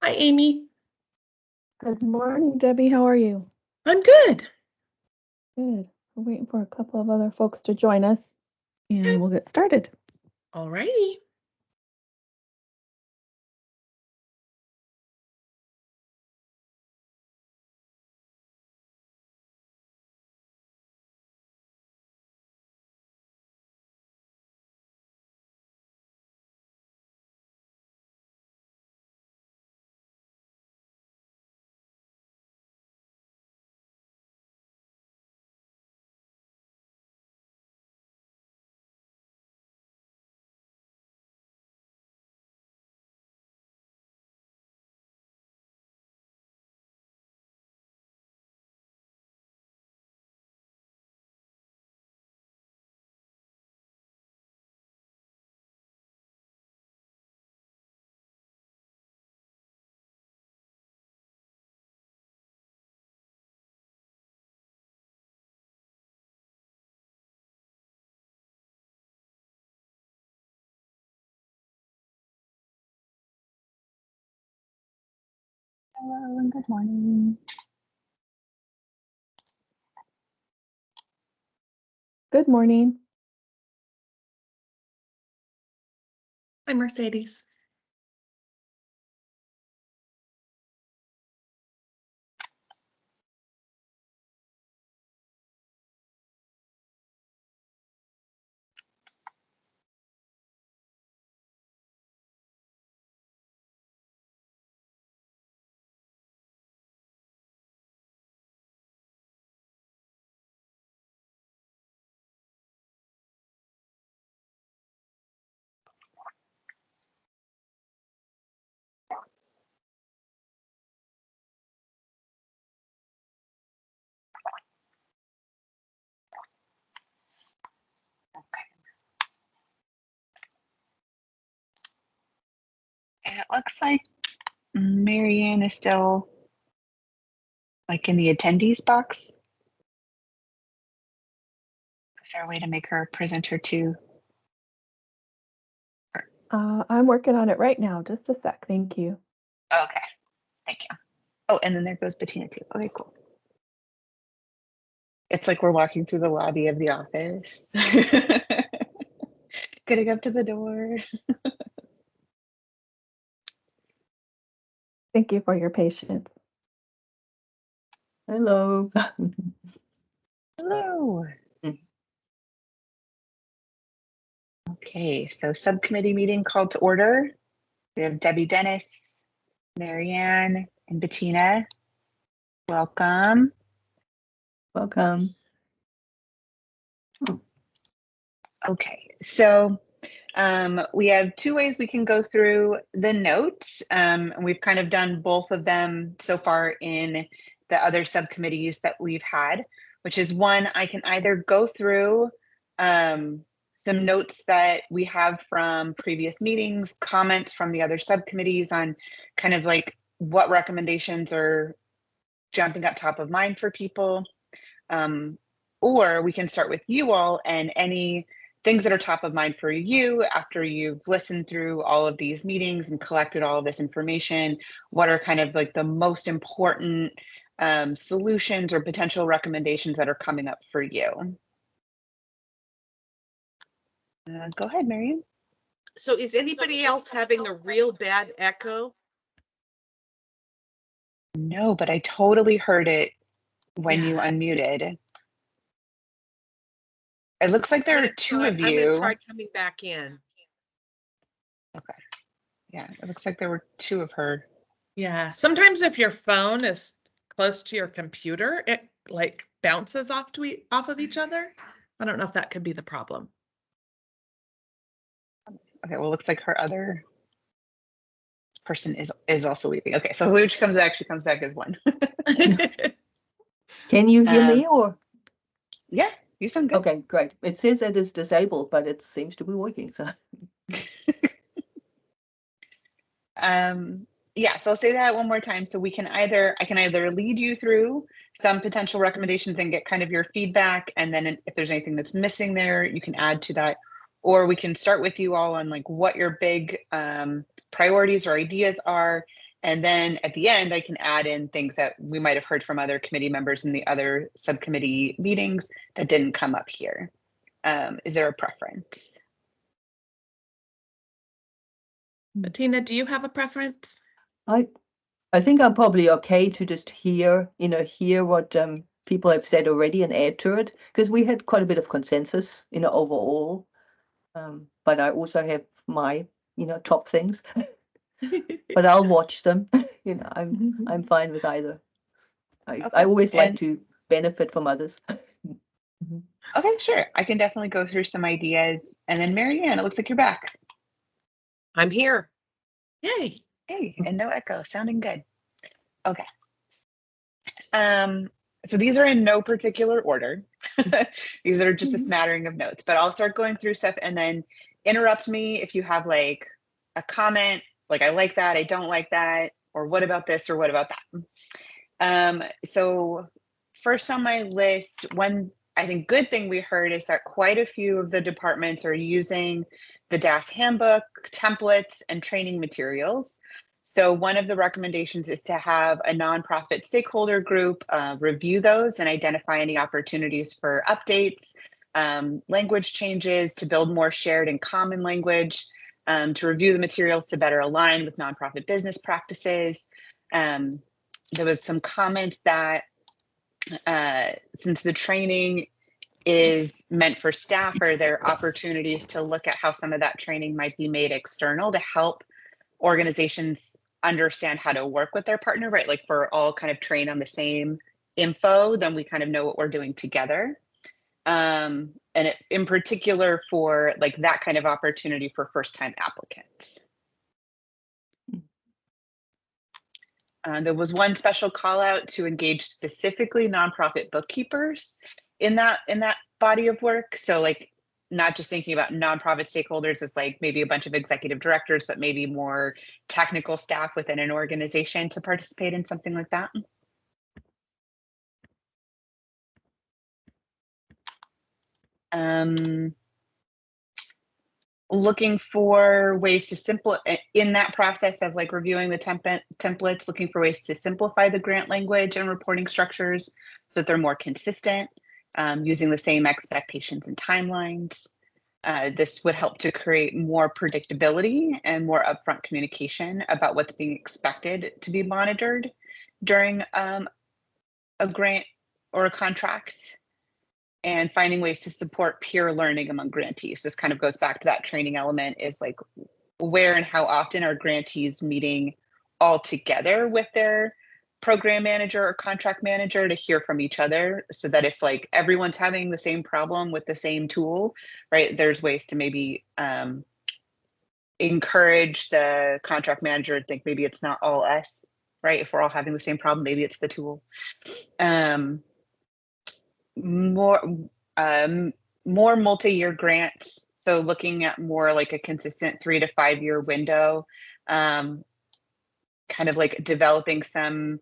Hi, Amy. Good morning, Debbie. How are you? I'm good. Good. We're waiting for a couple of other folks to join us, Okay. and we'll get started. All righty. Hello and good morning. Good morning. Hi, Mercedes. And it looks like Marianne is still like in the attendees box. Is there a way to make her a presenter too? I'm working on it right now. Just a sec. Thank you. Okay, thank you. Oh, and then there goes Bettina too. Okay, cool. It's like we're walking through the lobby of the office. Getting up to the door. Thank you for your patience. Hello. Hello. Okay, so subcommittee meeting called to order. We have Debbie Dennis, Marianne, and Bettina. Welcome. Welcome. Okay, so we have two ways we can go through the notes. And we've kind of done both of them so far in the other subcommittees that we've had, which is one, I can either go through some notes that we have from previous meetings, comments from the other subcommittees on kind of like what recommendations are jumping up top of mind for people. Or we can start with you all and any things that are top of mind for you after you've listened through all of these meetings and collected all of this information. What are kind of like the most important solutions or potential recommendations that are coming up for you? Go ahead, Marianne. So is anybody else having a real bad echo? No, but I totally heard it when you unmuted. It looks like there are two of you. I'm going to try coming back in. Okay. Yeah, it looks like there were two of her. Yeah, sometimes if your phone is close to your computer, it like bounces off of each other. I don't know if that could be the problem. Okay, well, it looks like her other person is also leaving. Okay, so who comes back, she comes back as one. Can you hear me or? Yeah, you sound good. Okay, great. It says it is disabled, but it seems to be working. So. Yeah, so I'll say that one more time. So I can either lead you through some potential recommendations and get kind of your feedback, and then if there's anything that's missing there, you can add to that, or we can start with you all on like what your big priorities or ideas are, And then at the end, I can add in things that we might have heard from other committee members in the other subcommittee meetings that didn't come up here. Is there a preference? Tina, do you have a preference? I think I'm probably okay to just hear what people have said already and add to it, because we had quite a bit of consensus, overall. But I also have my, top things. But I'll watch them. I'm fine with either. I Okay, always like and- to benefit from others. Okay, sure. I can definitely go through some ideas. And then Marianne, it looks like you're back. I'm here. Yay. Hey, and no echo, sounding good. Okay. So these are in no particular order. These are just a smattering of notes, but I'll start going through stuff and then interrupt me if you have like a comment, like I like that, I don't like that, or what about this, or what about that. So first on my list, one I think good thing we heard is that quite a few of the departments are using the DAS handbook, templates, and training materials. So one of the recommendations is to have a nonprofit stakeholder group review those and identify any opportunities for updates, language changes, to build more shared and common language, to review the materials to better align with nonprofit business practices. There was some comments that since the training is meant for staff, are there opportunities to look at how some of that training might be made external to help organizations understand how to work with their partner, right? Like, if we're all kind of trained on the same info, then we kind of know what we're doing together. And in particular for like that kind of opportunity for first-time applicants. There was one special call out to engage specifically nonprofit bookkeepers in that body of work. So like, not just thinking about nonprofit stakeholders as like maybe a bunch of executive directors, but maybe more technical staff within an organization to participate in something like that. Looking for ways to in that process of like reviewing the templates, looking for ways to simplify the grant language and reporting structures so that they're more consistent, using the same expectations and timelines. This would help to create more predictability and more upfront communication about what's being expected to be monitored during a grant or a contract, and finding ways to support peer learning among grantees. This kind of goes back to that training element, is like, where and how often are grantees meeting all together with their program manager or contract manager to hear from each other, so that if like everyone's having the same problem with the same tool, right, there's ways to maybe encourage the contract manager to think maybe it's not all us, right? If we're all having the same problem, maybe it's the tool. More multi-year grants. So looking at more like a consistent 3 to 5 year window, kind of like developing some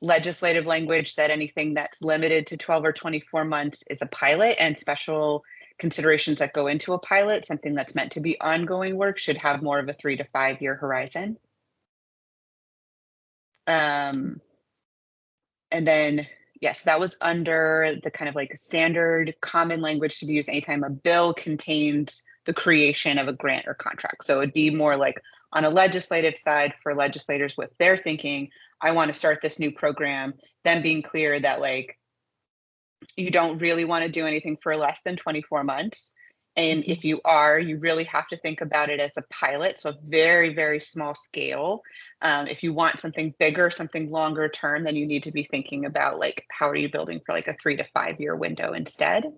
legislative language that anything that's limited to 12 or 24 months is a pilot, and special considerations that go into a pilot, something that's meant to be ongoing work, should have more of a 3 to 5 year horizon. And then, yes, that was under the kind of like standard common language to be used anytime a bill contains the creation of a grant or contract. So it'd be more like on a legislative side for legislators with their thinking, I want to start this new program, then being clear that like, you don't really want to do anything for less than 24 months. And if you are, you really have to think about it as a pilot. So a very, very small scale. If you want something bigger, something longer term, then you need to be thinking about like, how are you building for like a 3 to 5 year window instead?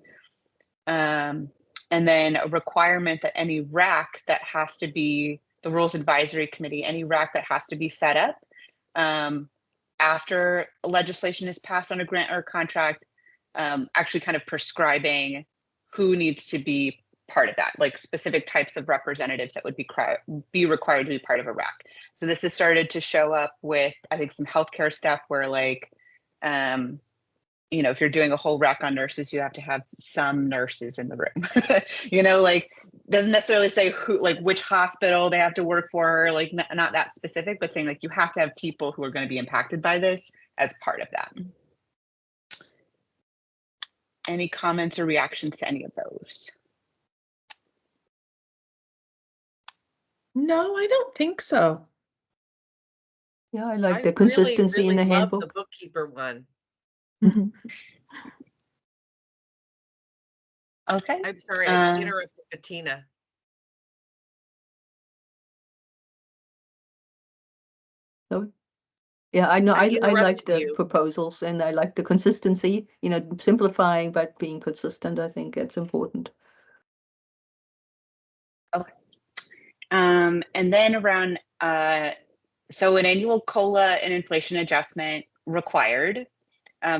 And then a requirement that any RAC that has to be, the Rules Advisory Committee, any RAC that has to be set up after legislation is passed on a grant or a contract, actually kind of prescribing who needs to be part of that, like specific types of representatives that would be required to be part of a RAC. So this has started to show up with, I think, some healthcare stuff where like, you know, if you're doing a whole RAC on nurses, you have to have some nurses in the room, you know, like doesn't necessarily say who, like which hospital they have to work for, like not that specific, but saying like you have to have people who are going to be impacted by this as part of that. Any comments or reactions to any of those? No, I don't think so. Yeah, I like I the consistency in the love handbook. the bookkeeper one. Mhm. Okay. I'm sorry, I interrupted Bettina. So, yeah, I know. I I like interrupted the you. proposals, and I like the consistency. Simplifying but being consistent. I think it's important. Okay. And then around, so an annual COLA and inflation adjustment required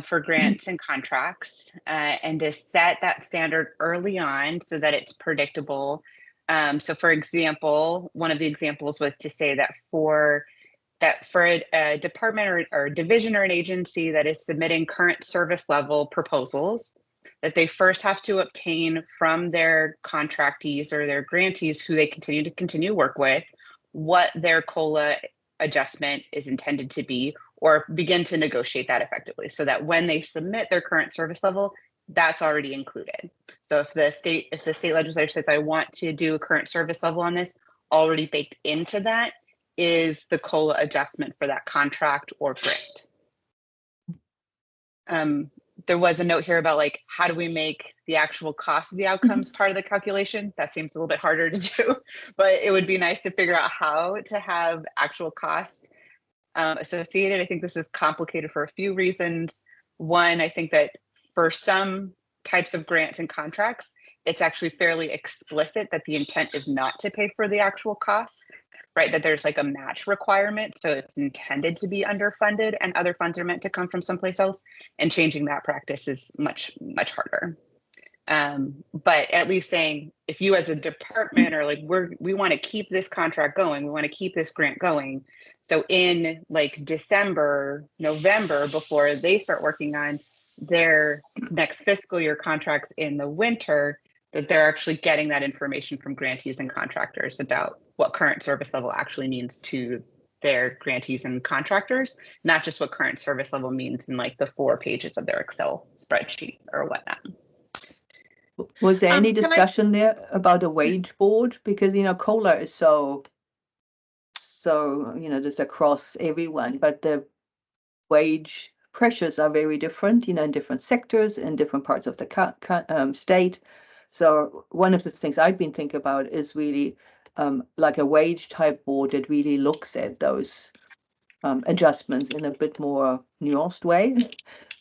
for grants and contracts, and to set that standard early on so that it's predictable. So for example, one of the examples was to say that for a department or division or an agency that is submitting current service level proposals, that they first have to obtain from their contractees or their grantees who they continue work with, what their COLA adjustment is intended to be, or begin to negotiate that effectively so that when they submit their current service level, that's already included. So if the state legislature says, I want to do a current service level on this, already baked into that is the COLA adjustment for that contract or grant. There was a note here about like, how do we make the actual cost of the outcomes part of the calculation? That seems a little bit harder to do, but it would be nice to figure out how to have actual costs associated. I think this is complicated for a few reasons. One, I think that for some types of grants and contracts, it's actually fairly explicit that the intent is not to pay for the actual cost, right? That there's like a match requirement. So it's intended to be underfunded and other funds are meant to come from someplace else. And changing that practice is much, much harder. But at least saying, if you as a department are like, we want to keep this contract going, we want to keep this grant going. So in like December, November, before they start working on their next fiscal year contracts in the winter, that they're actually getting that information from grantees and contractors about what current service level actually means to their grantees and contractors, not just what current service level means in like the 4 pages of their Excel spreadsheet or whatnot. Was there any Can I- discussion there about a wage board? Because COLA is so just across everyone, but the wage pressures are very different, in different sectors, in different parts of the state. So one of the things I've been thinking about is really like a wage type board that really looks at those adjustments in a bit more nuanced way,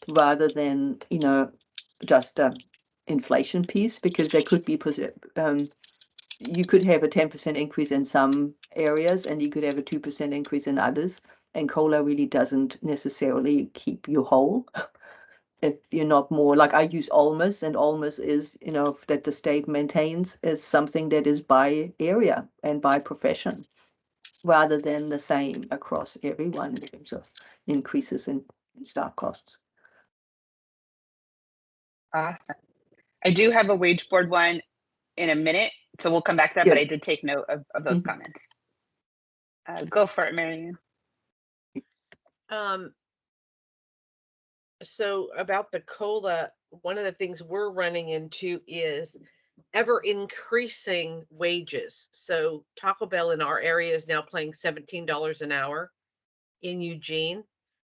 rather than just a inflation piece, because there could be you could have a 10% increase in some areas and you could have a 2% increase in others, and COLA really doesn't necessarily keep you whole. If you're not more like, I use ALMAS, and ALMAS is that the state maintains is something that is by area and by profession, rather than the same across everyone in terms of increases in staff costs. Awesome. I do have a wage board one in a minute, so we'll come back to that, but I did take note of those comments. Go for it, Marianne. So about the COLA, one of the things we're running into is ever increasing wages. So Taco Bell in our area is now paying $17 an hour in Eugene.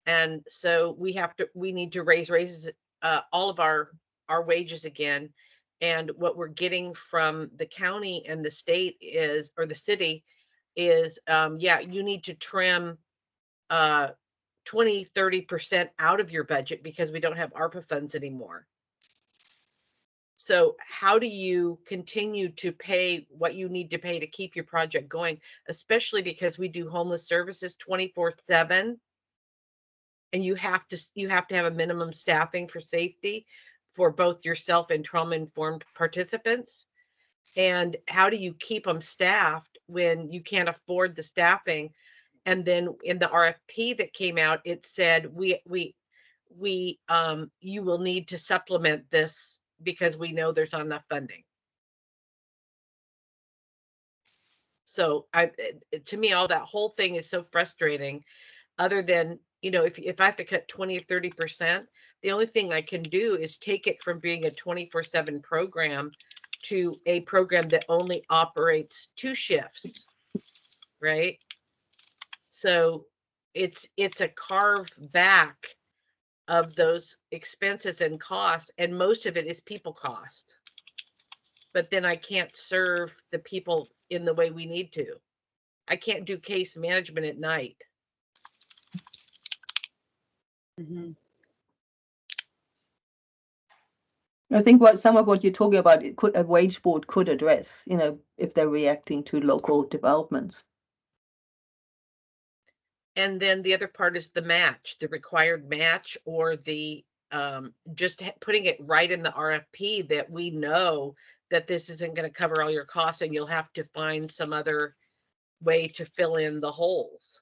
And so we need to raise all of our wages again. And what we're getting from the county and the state is, or the city is, yeah, you need to trim 20-30% out of your budget because we don't have ARPA funds anymore. So how do you continue to pay what you need to pay to keep your project going, especially because we do homeless services 24/7, and you have to have a minimum staffing for safety for both yourself and trauma-informed participants? And how do you keep them staffed when you can't afford the staffing? And then in the RFP that came out, it said you will need to supplement this because we know there's not enough funding. So to me, all that whole thing is so frustrating. Other than, if I have to cut 20 or 30%, the only thing I can do is take it from being a 24/7 program to a program that only operates 2 shifts, right? So it's a carve back of those expenses and costs, and most of it is people cost. But then I can't serve the people in the way we need to. I can't do case management at night. I think some of what you're talking about, a wage board could address, if they're reacting to local developments. And then the other part is the match, the required match, or the just putting it right in the RFP that we know that this isn't going to cover all your costs and you'll have to find some other way to fill in the holes.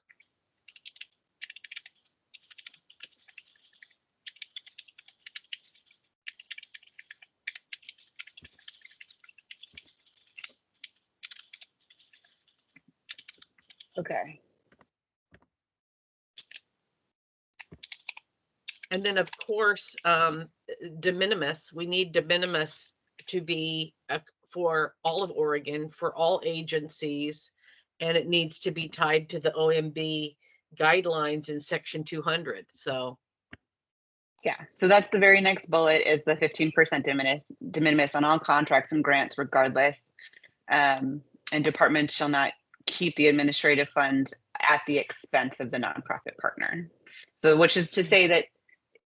Okay. And then, of course, de minimis. We need de minimis to be for all of Oregon, for all agencies, and it needs to be tied to the OMB guidelines in Section 200. So, yeah, so that's the very next bullet is the 15% de minimis on all contracts and grants, regardless. And departments shall not keep the administrative funds at the expense of the nonprofit partner. So, which is to say that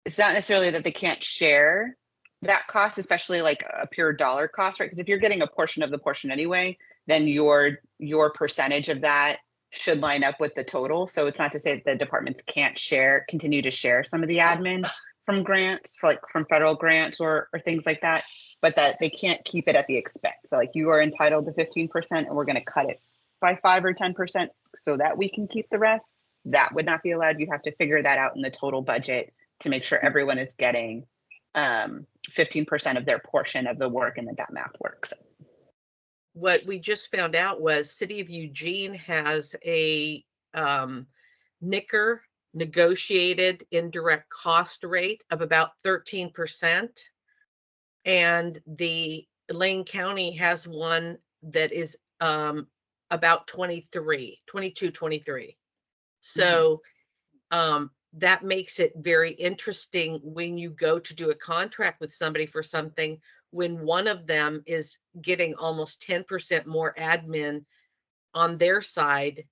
it's not necessarily that they can't share that cost, especially like a pure dollar cost, right? Because if you're getting a portion of the portion anyway, then your percentage of that should line up with the total. So it's not to say that the departments can't continue to share some of the admin from grants, from federal grants or things like that, but that they can't keep it at the expense. So like you are entitled to 15% and we're going to cut it by 5 or 10% so that we can keep the rest. That would not be allowed. You have to figure that out in the total budget to make sure everyone is getting 15% of their portion of the work and that math works. What we just found out was City of Eugene has a NICR, negotiated indirect cost rate, of about 13%. And the Lane County has one that is about 22-23. So that makes it very interesting when you go to do a contract with somebody for something, when one of them is getting almost 10% more admin on their side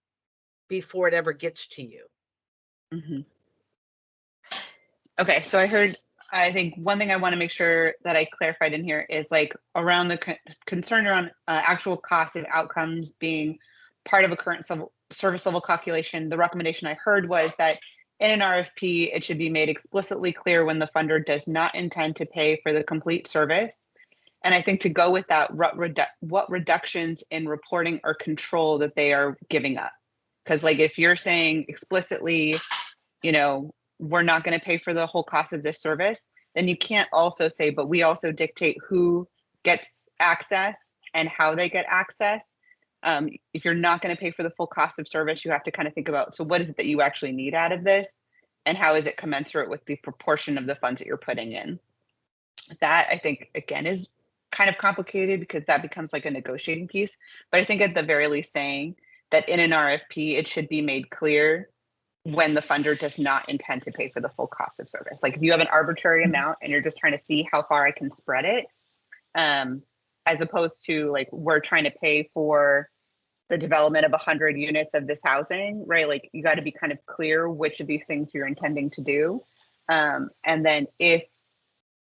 before it ever gets to you. Okay, so I think one thing I want to make sure that I clarified in here is like around the concern around actual cost and outcomes being part of a current service level calculation. The recommendation I heard was that in an RFP, it should be made explicitly clear when the funder does not intend to pay for the complete service. And I think to go with that, what reductions in reporting or control that they are giving up. Because like if you're saying explicitly, we're not going to pay for the whole cost of this service, then you can't also say, but we also dictate who gets access and how they get access. If you're not going to pay for the full cost of service, you have to kind of think about, so what is it that you actually need out of this? And how is it commensurate with the proportion of the funds that you're putting in? That I think, again, is kind of complicated because that becomes like a negotiating piece. But I think at the very least saying that in an RFP, it should be made clear when the funder does not intend to pay for the full cost of service. Like if you have an arbitrary amount and you're just trying to see how far I can spread it, as opposed to like we're trying to pay for the development of 100 units of this housing, right? Like you got to be kind of clear which of these things you're intending to do. And then if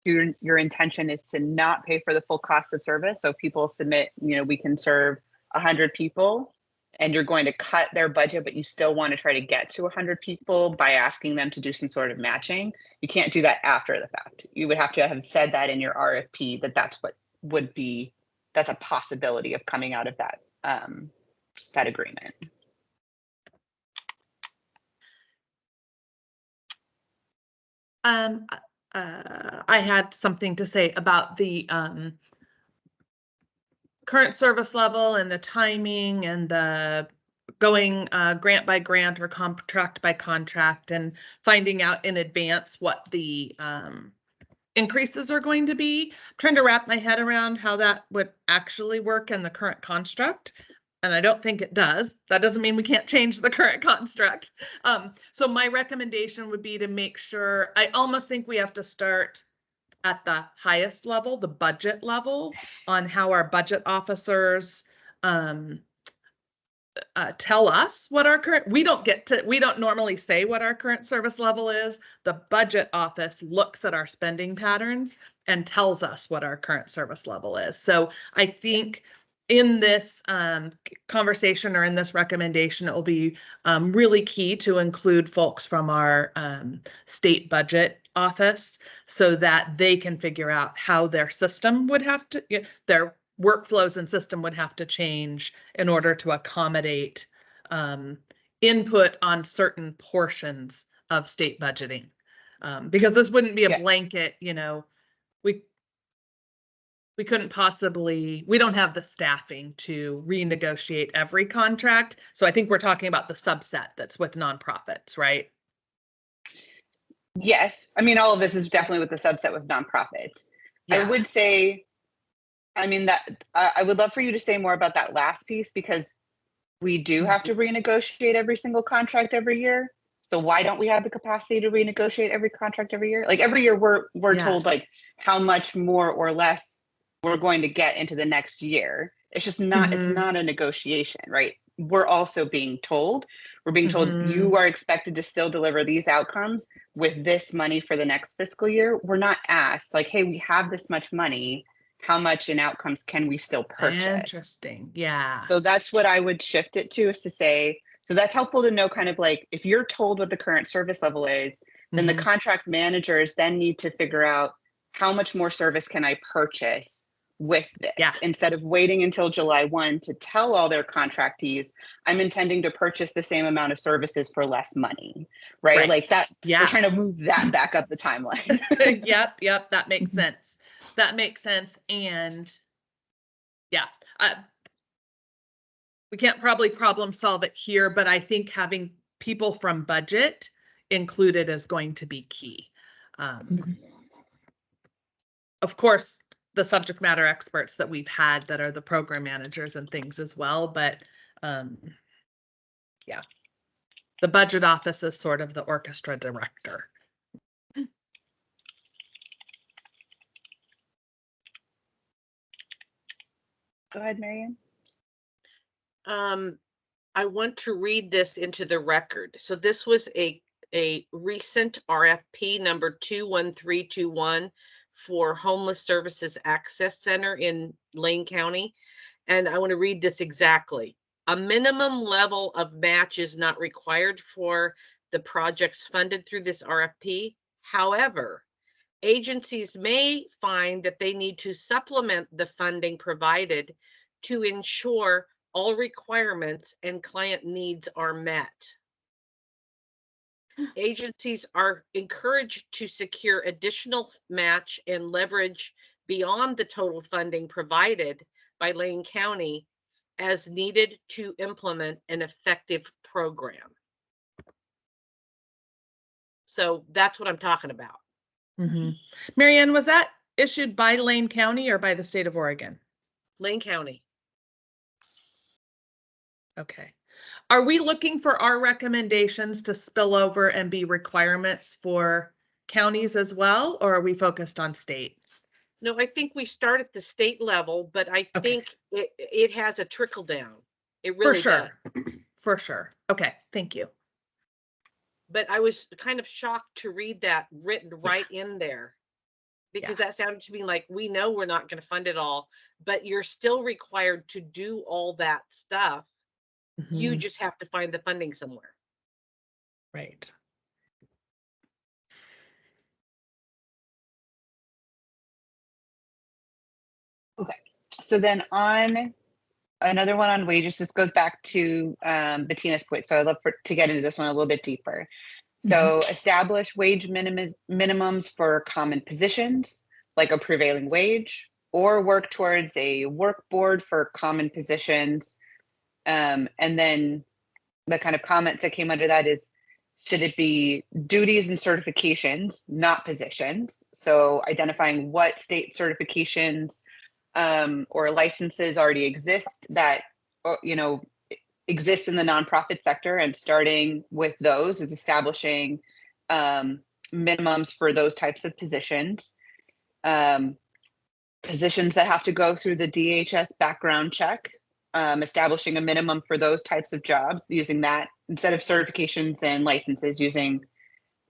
your intention is to not pay for the full cost of service, so people submit, we can serve 100 people, and you're going to cut their budget, but you still want to try to get to 100 people by asking them to do some sort of matching. You can't do that after the fact. You would have to have said that in your RFP that's what that's a possibility of coming out of that that agreement. I had something to say about the current service level and the timing and the going grant by grant or contract by contract and finding out in advance what the increases are going to be. I'm trying to wrap my head around how that would actually work in the current construct. And I don't think it does. That doesn't mean we can't change the current construct. So my recommendation would be to make sure, I almost think we have to start at the highest level, the budget level, on how our budget officers tell us what our current, we don't normally say what our current service level is. The budget office looks at our spending patterns and tells us what our current service level is. So I think in this conversation or in this recommendation, it will be really key to include folks from our state budget office so that they can figure out how their system would have to, their workflows and system would have to change in order to accommodate input on certain portions of state budgeting. Because this wouldn't be a blanket, we couldn't possibly, we don't have the staffing to renegotiate every contract. So I think we're talking about the subset that's with nonprofits, right? Yes. I mean, all of this is definitely with the subset with nonprofits. Yeah. I would say, I mean, that I would love for you to say more about that last piece, because we do have to renegotiate every single contract every year. So why don't we have the capacity to renegotiate every contract every year? Like every year we're told like how much more or less we're going to get into the next year. It's just not, it's not a negotiation, right? We're also being told, you are expected to still deliver these outcomes with this money for the next fiscal year. We're not asked like, hey, we have this much money. How much in outcomes can we still purchase? Interesting. Yeah. So that's what I would shift it to, is to say, so that's helpful to know kind of like, if you're told what the current service level is, then the contract managers then need to figure out how much more service can I purchase with this, instead of waiting until July 1 to tell all their contractees, I'm intending to purchase the same amount of services for less money, right? Like that, we're trying to move that back up the timeline. Yep. That makes sense. That makes sense. And we can't probably problem solve it here, but I think having people from budget included is going to be key. Of course, the subject matter experts that we've had that are the program managers and things as well, but the budget office is sort of the orchestra director. Go ahead, Marianne. I want to read this into the record. So this was a recent RFP number 21321 for Homeless Services Access Center in Lane County. And I want to read this exactly. A minimum level of match is not required for the projects funded through this RFP. However, agencies may find that they need to supplement the funding provided to ensure all requirements and client needs are met. Agencies are encouraged to secure additional match and leverage beyond the total funding provided by Lane County as needed to implement an effective program. So that's what I'm talking about. Marianne, was that issued by Lane County or by the state of Oregon? Lane County. Okay. Are we looking for our recommendations to spill over and be requirements for counties as well, or are we focused on state? No, I think we start at the state level, but I think it has a trickle down. It really does. For sure. Okay, thank you. But I was kind of shocked to read that written right in there, because that sounded to me like, we know we're not going to fund it all, but you're still required to do all that stuff. You just have to find the funding somewhere. Right. Okay. So then on another one on wages, this goes back to Bettina's point. So I'd love to get into this one a little bit deeper. So establish wage minimums for common positions, like a prevailing wage or work towards a work board for common positions. And then the kind of comments that came under that is, should it be duties and certifications, not positions? So identifying what state certifications or licenses already exist that, exist in the nonprofit sector, and starting with those is establishing minimums for those types of positions. Positions that have to go through the DHS background check, establishing a minimum for those types of jobs, using that instead of certifications and licenses, using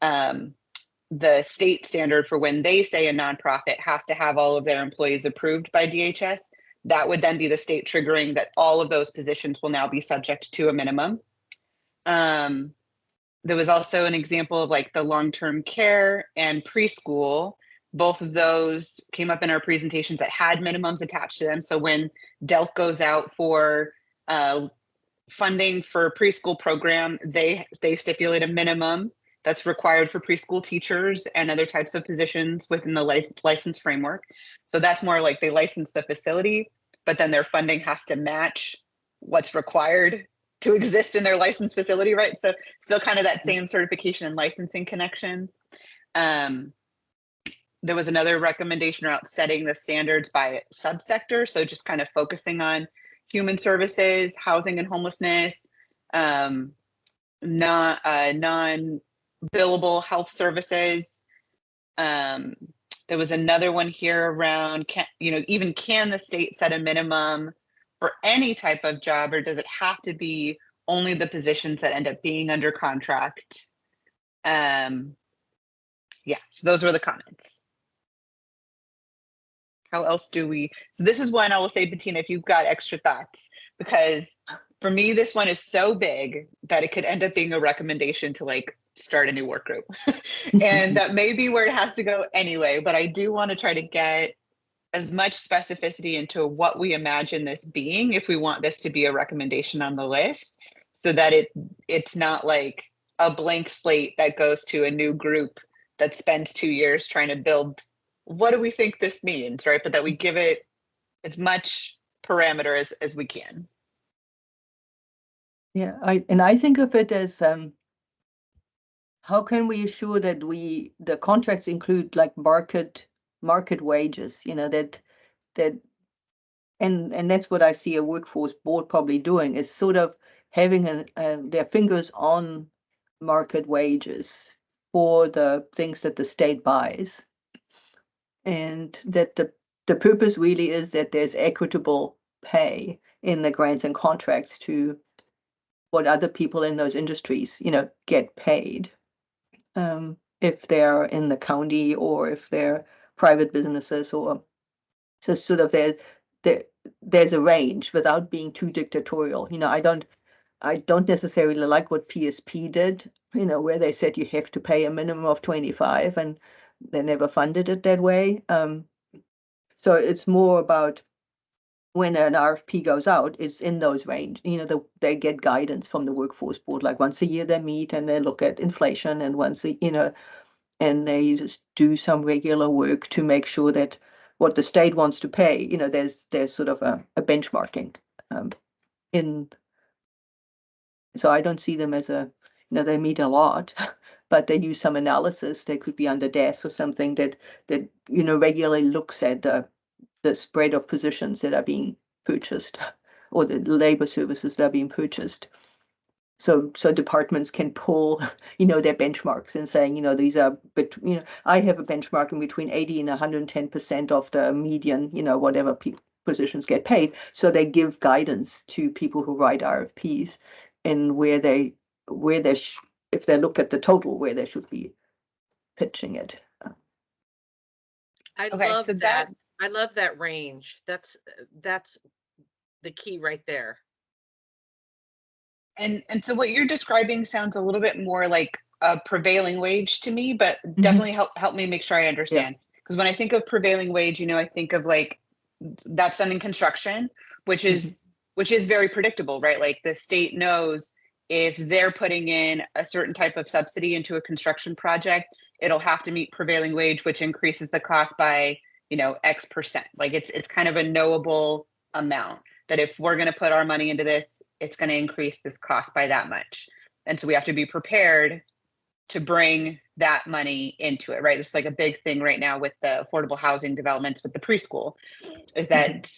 the state standard for when they say a nonprofit has to have all of their employees approved by DHS. That would then be the state triggering that all of those positions will now be subject to a minimum. There was also an example of like the long-term care and preschool. Both of those came up in our presentations that had minimums attached to them. So when DELC goes out for funding for a preschool program, they stipulate a minimum that's required for preschool teachers and other types of positions within the license framework. So that's more like they license the facility, but then their funding has to match what's required to exist in their licensed facility, right? So still kind of that same certification and licensing connection. There was another recommendation around setting the standards by subsector. So just kind of focusing on human services, housing and homelessness, non-billable health services. There was another one here around, can the state set a minimum for any type of job, or does it have to be only the positions that end up being under contract? So those were the comments. How else do we, so this is one I will say, Bettina, if you've got extra thoughts, because for me, this one is so big that it could end up being a recommendation to like start a new work group. And that may be where it has to go anyway, but I do want to try to get as much specificity into what we imagine this being if we want this to be a recommendation on the list, so that it's not like a blank slate that goes to a new group that spends 2 years trying to build what do we think this means, right? But that we give it as much parameter as we can. Yeah, I think of it as how can we assure that the contracts include like market wages, that and that's what I see a workforce board probably doing, is sort of having their fingers on market wages for the things that the state buys. And that the purpose really is that there's equitable pay in the grants and contracts to what other people in those industries, get paid, if they're in the county or if they're private businesses, or so sort of there's a range without being too dictatorial. I don't necessarily like what PSP did, where they said you have to pay a minimum of 25, and they never funded it that way. So it's more about when an RFP goes out, it's in those range. They get guidance from the workforce board, like once a year they meet and they look at inflation, and and they just do some regular work to make sure that what the state wants to pay, there's sort of a benchmarking so I don't see them as they meet a lot, but they do some analysis. They could be under DAS or something that regularly looks at the spread of positions that are being purchased, or the labor services that are being purchased. So departments can pull, their benchmarks and saying, these are, but I have a benchmark in between 80 and 110% of the median, whatever positions get paid. So they give guidance to people who write RFPs, and if they look at the total, where they should be pitching it. I Okay, love so that. I love that range. That's the key right there. And so what you're describing sounds a little bit more like a prevailing wage to me, but definitely help me make sure I understand. Because when I think of prevailing wage, I think of like that's done in construction, which is very predictable, right? Like the state knows if they're putting in a certain type of subsidy into a construction project, it'll have to meet prevailing wage, which increases the cost by X percent. Like it's kind of a knowable amount that if we're going to put our money into this, it's going to increase this cost by that much. And so we have to be prepared to bring that money into it, right? This is like a big thing right now with the affordable housing developments with the preschool, is that,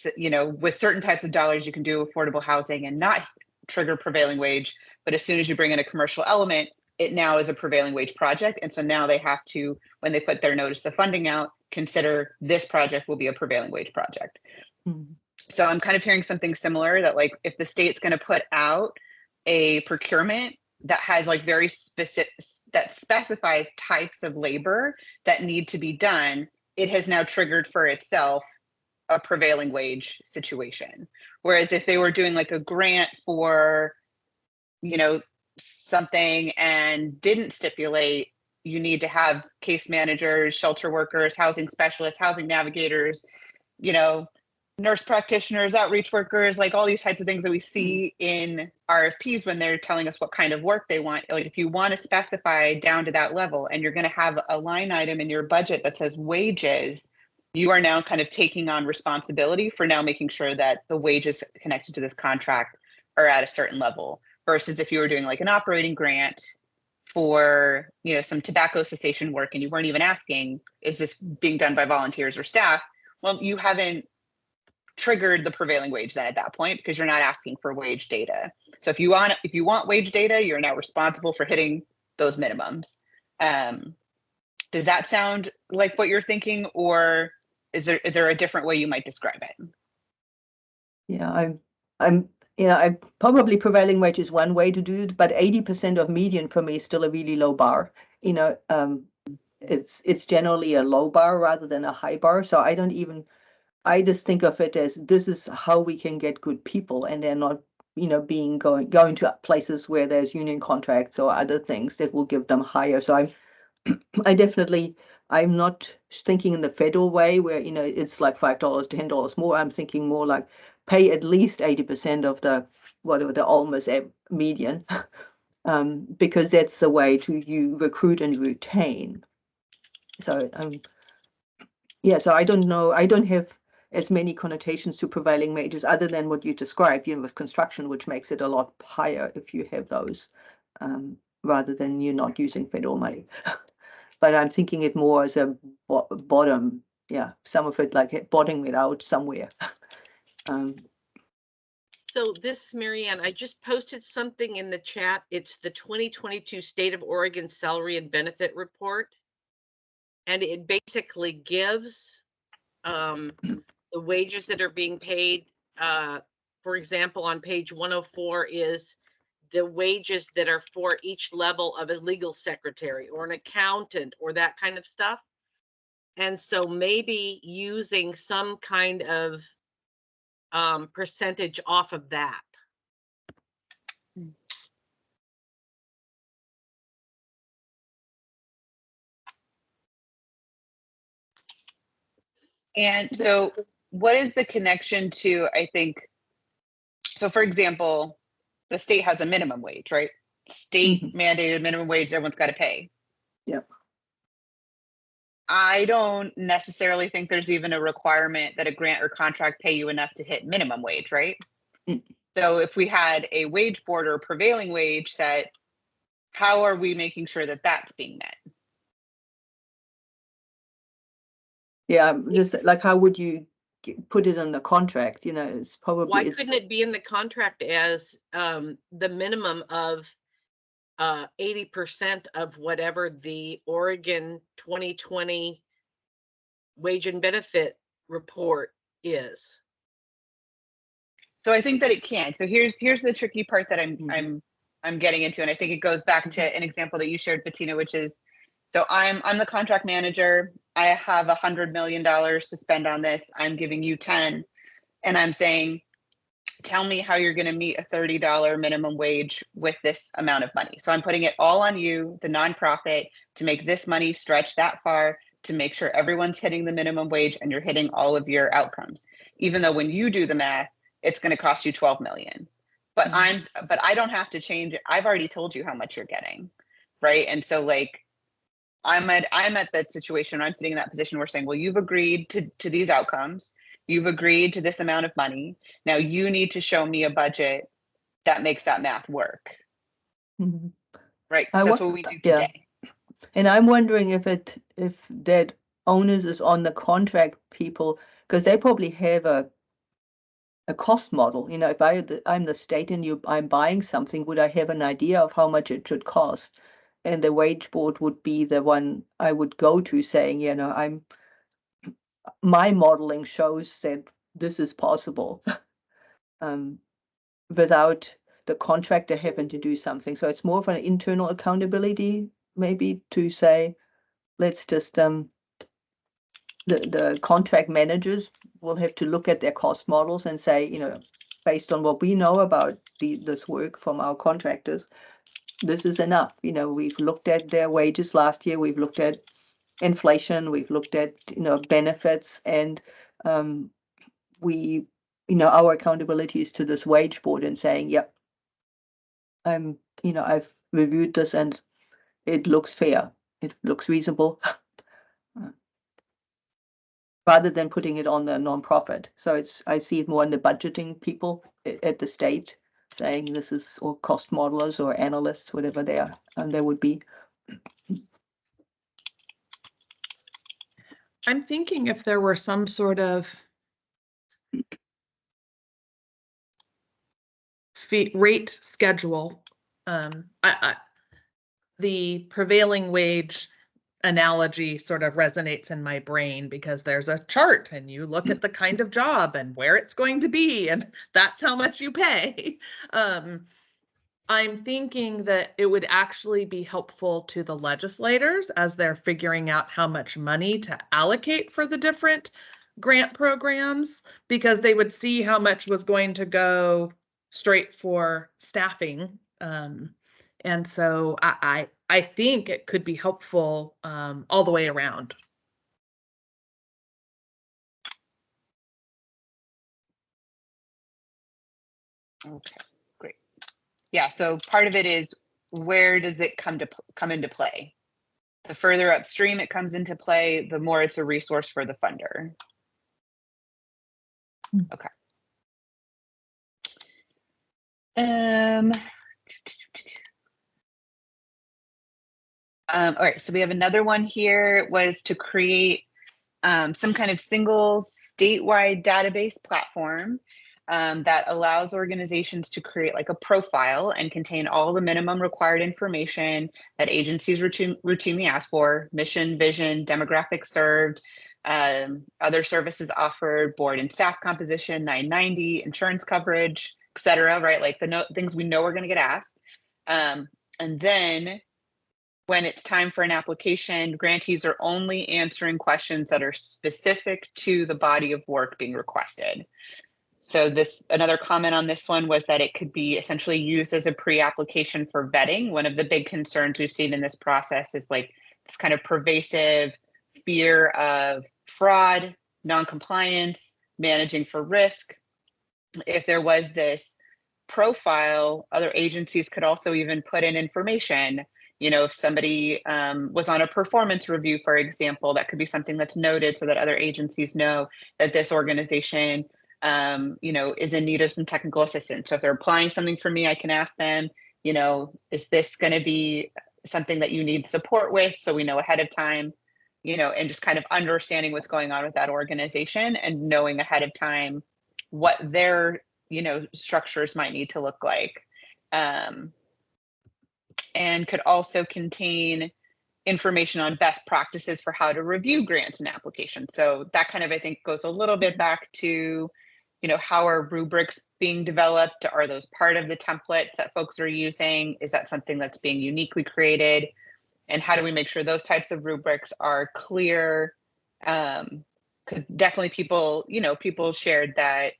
with certain types of dollars, you can do affordable housing and not trigger prevailing wage. But as soon as you bring in a commercial element, it now is a prevailing wage project. And so now they have to, when they put their notice of funding out, consider this project will be a prevailing wage project. Mhm. So I'm kind of hearing something similar, that like if the state's going to put out a procurement that has like very specific, that specifies types of labor that need to be done, it has now triggered for itself a prevailing wage situation. Whereas if they were doing like a grant for, something and didn't stipulate you need to have case managers, shelter workers, housing specialists, housing navigators, nurse practitioners, outreach workers, like all these types of things that we see in RFPs when they're telling us what kind of work they want. Like if you want to specify down to that level and you're going to have a line item in your budget that says wages, you are now kind of taking on responsibility for now making sure that the wages connected to this contract are at a certain level, versus if you were doing like an operating grant for, some tobacco cessation work and you weren't even asking, is this being done by volunteers or staff? Well, you haven't triggered the prevailing wage then at that point, because you're not asking for wage data. So if you want wage data, you're now responsible for hitting those minimums. Does that sound like what you're thinking, or is there a different way you might describe it? Yeah, I probably prevailing wage is one way to do it, but 80% of median for me is still a really low bar. It's generally a low bar rather than a high bar. So I just think of it as this is how we can get good people, and they're not, going to places where there's union contracts or other things that will give them higher. So I'm not thinking in the federal way where, it's like $5, $10 more. I'm thinking more like pay at least 80% of the almost median, because that's the way you recruit and retain. So, so I don't know. I don't have as many connotations to prevailing wages other than what you described, with construction, which makes it a lot higher if you have those, rather than you not using federal money. But I'm thinking it more as a bottom, some of it like bottoming it out somewhere. So this, Marianne, I just posted something in the chat. It's the 2022 State of Oregon Salary and Benefit Report. And it basically gives the wages that are being paid. For example, on page 104 is the wages that are for each level of a legal secretary or an accountant or that kind of stuff. And so maybe using some kind of percentage off of that. And so what is the connection to, I think, so for example, the state has a minimum wage, right? State mandated minimum wage, everyone's got to pay. Yep. I don't necessarily think there's even a requirement that a grant or contract pay you enough to hit minimum wage, right? So if we had a wage board or a prevailing wage set, how are we making sure that that's being met? Yeah, just like how would you put it in the contract? It's probably. Why couldn't it be in the contract as the minimum of 80% of whatever the Oregon 2020 wage and benefit report is? So I think that it can. So here's the tricky part that I'm getting into, and I think it goes back to an example that you shared, Bettina, which is, so I'm the contract manager. I have $100 million to spend on this. I'm giving you 10, and I'm saying, tell me how you're going to meet a $30 minimum wage with this amount of money. So I'm putting it all on you, the nonprofit, to make this money stretch that far, to make sure everyone's hitting the minimum wage and you're hitting all of your outcomes. Even though when you do the math, it's going to cost you 12 million. But I don't have to change it. I've already told you how much you're getting, right? And so like I'm at that situation. I'm sitting in that position. We're saying, well, you've agreed to these outcomes. You've agreed to this amount of money. Now you need to show me a budget that makes that math work. Mhm. Right? I That's wa- what we do yeah. today. And I'm wondering if that onus is on the contract people, because they probably have a cost model. You know, if I'm the state and I'm buying something, would I have an idea of how much it should cost? And the wage board would be the one I would go to saying, you know, my modeling shows that this is possible without the contractor having to do something. So it's more of an internal accountability, maybe, to say, let's just the contract managers will have to look at their cost models and say, you know, based on what we know about this work from our contractors, this is enough. You know, we've looked at their wages last year, we've looked at inflation, we've looked at, you know, benefits, and we, you know, our accountability is to this wage board and saying, yep, you know, I've reviewed this and it looks fair, it looks reasonable. Rather than putting it on the nonprofit. So I see it more in the budgeting people at the state saying this is, or cost modelers or analysts, whatever they are, and they would be. I'm thinking if there were some sort of rate schedule, the prevailing wage analogy sort of resonates in my brain because there's a chart and you look at the kind of job and where it's going to be, and that's how much you pay. I'm thinking that it would actually be helpful to the legislators as they're figuring out how much money to allocate for the different grant programs, because they would see how much was going to go straight for staffing. And so I think it could be helpful all the way around. Okay, great. Yeah, so part of it is, where does it come into play? The further upstream it comes into play, the more it's a resource for the funder. Okay. All right, so we have another one here, was to create some kind of single statewide database platform that allows organizations to create like a profile and contain all the minimum required information that agencies routinely ask for: mission, vision, demographics served, other services offered, board and staff composition, 990, insurance coverage, etc. Right, like the things we know we're going to get asked. And then when it's time for an application, grantees are only answering questions that are specific to the body of work being requested. So another comment on this one was that it could be essentially used as a pre-application for vetting. One of the big concerns we've seen in this process is like this kind of pervasive fear of fraud, non-compliance, managing for risk. If there was this profile, other agencies could also even put in information. You know, if somebody was on a performance review, for example, that could be something that's noted so that other agencies know that this organization, you know, is in need of some technical assistance. So if they're applying something for me, I can ask them, you know, is this going to be something that you need support with? So we know ahead of time, you know, and just kind of understanding what's going on with that organization and knowing ahead of time what their, you know, structures might need to look like. And could also contain information on best practices for how to review grants and applications. So that kind of, I think, goes a little bit back to, you know, how are rubrics being developed? Are those part of the templates that folks are using? Is that something that's being uniquely created? And how do we make sure those types of rubrics are clear? Because definitely people, you know, people shared that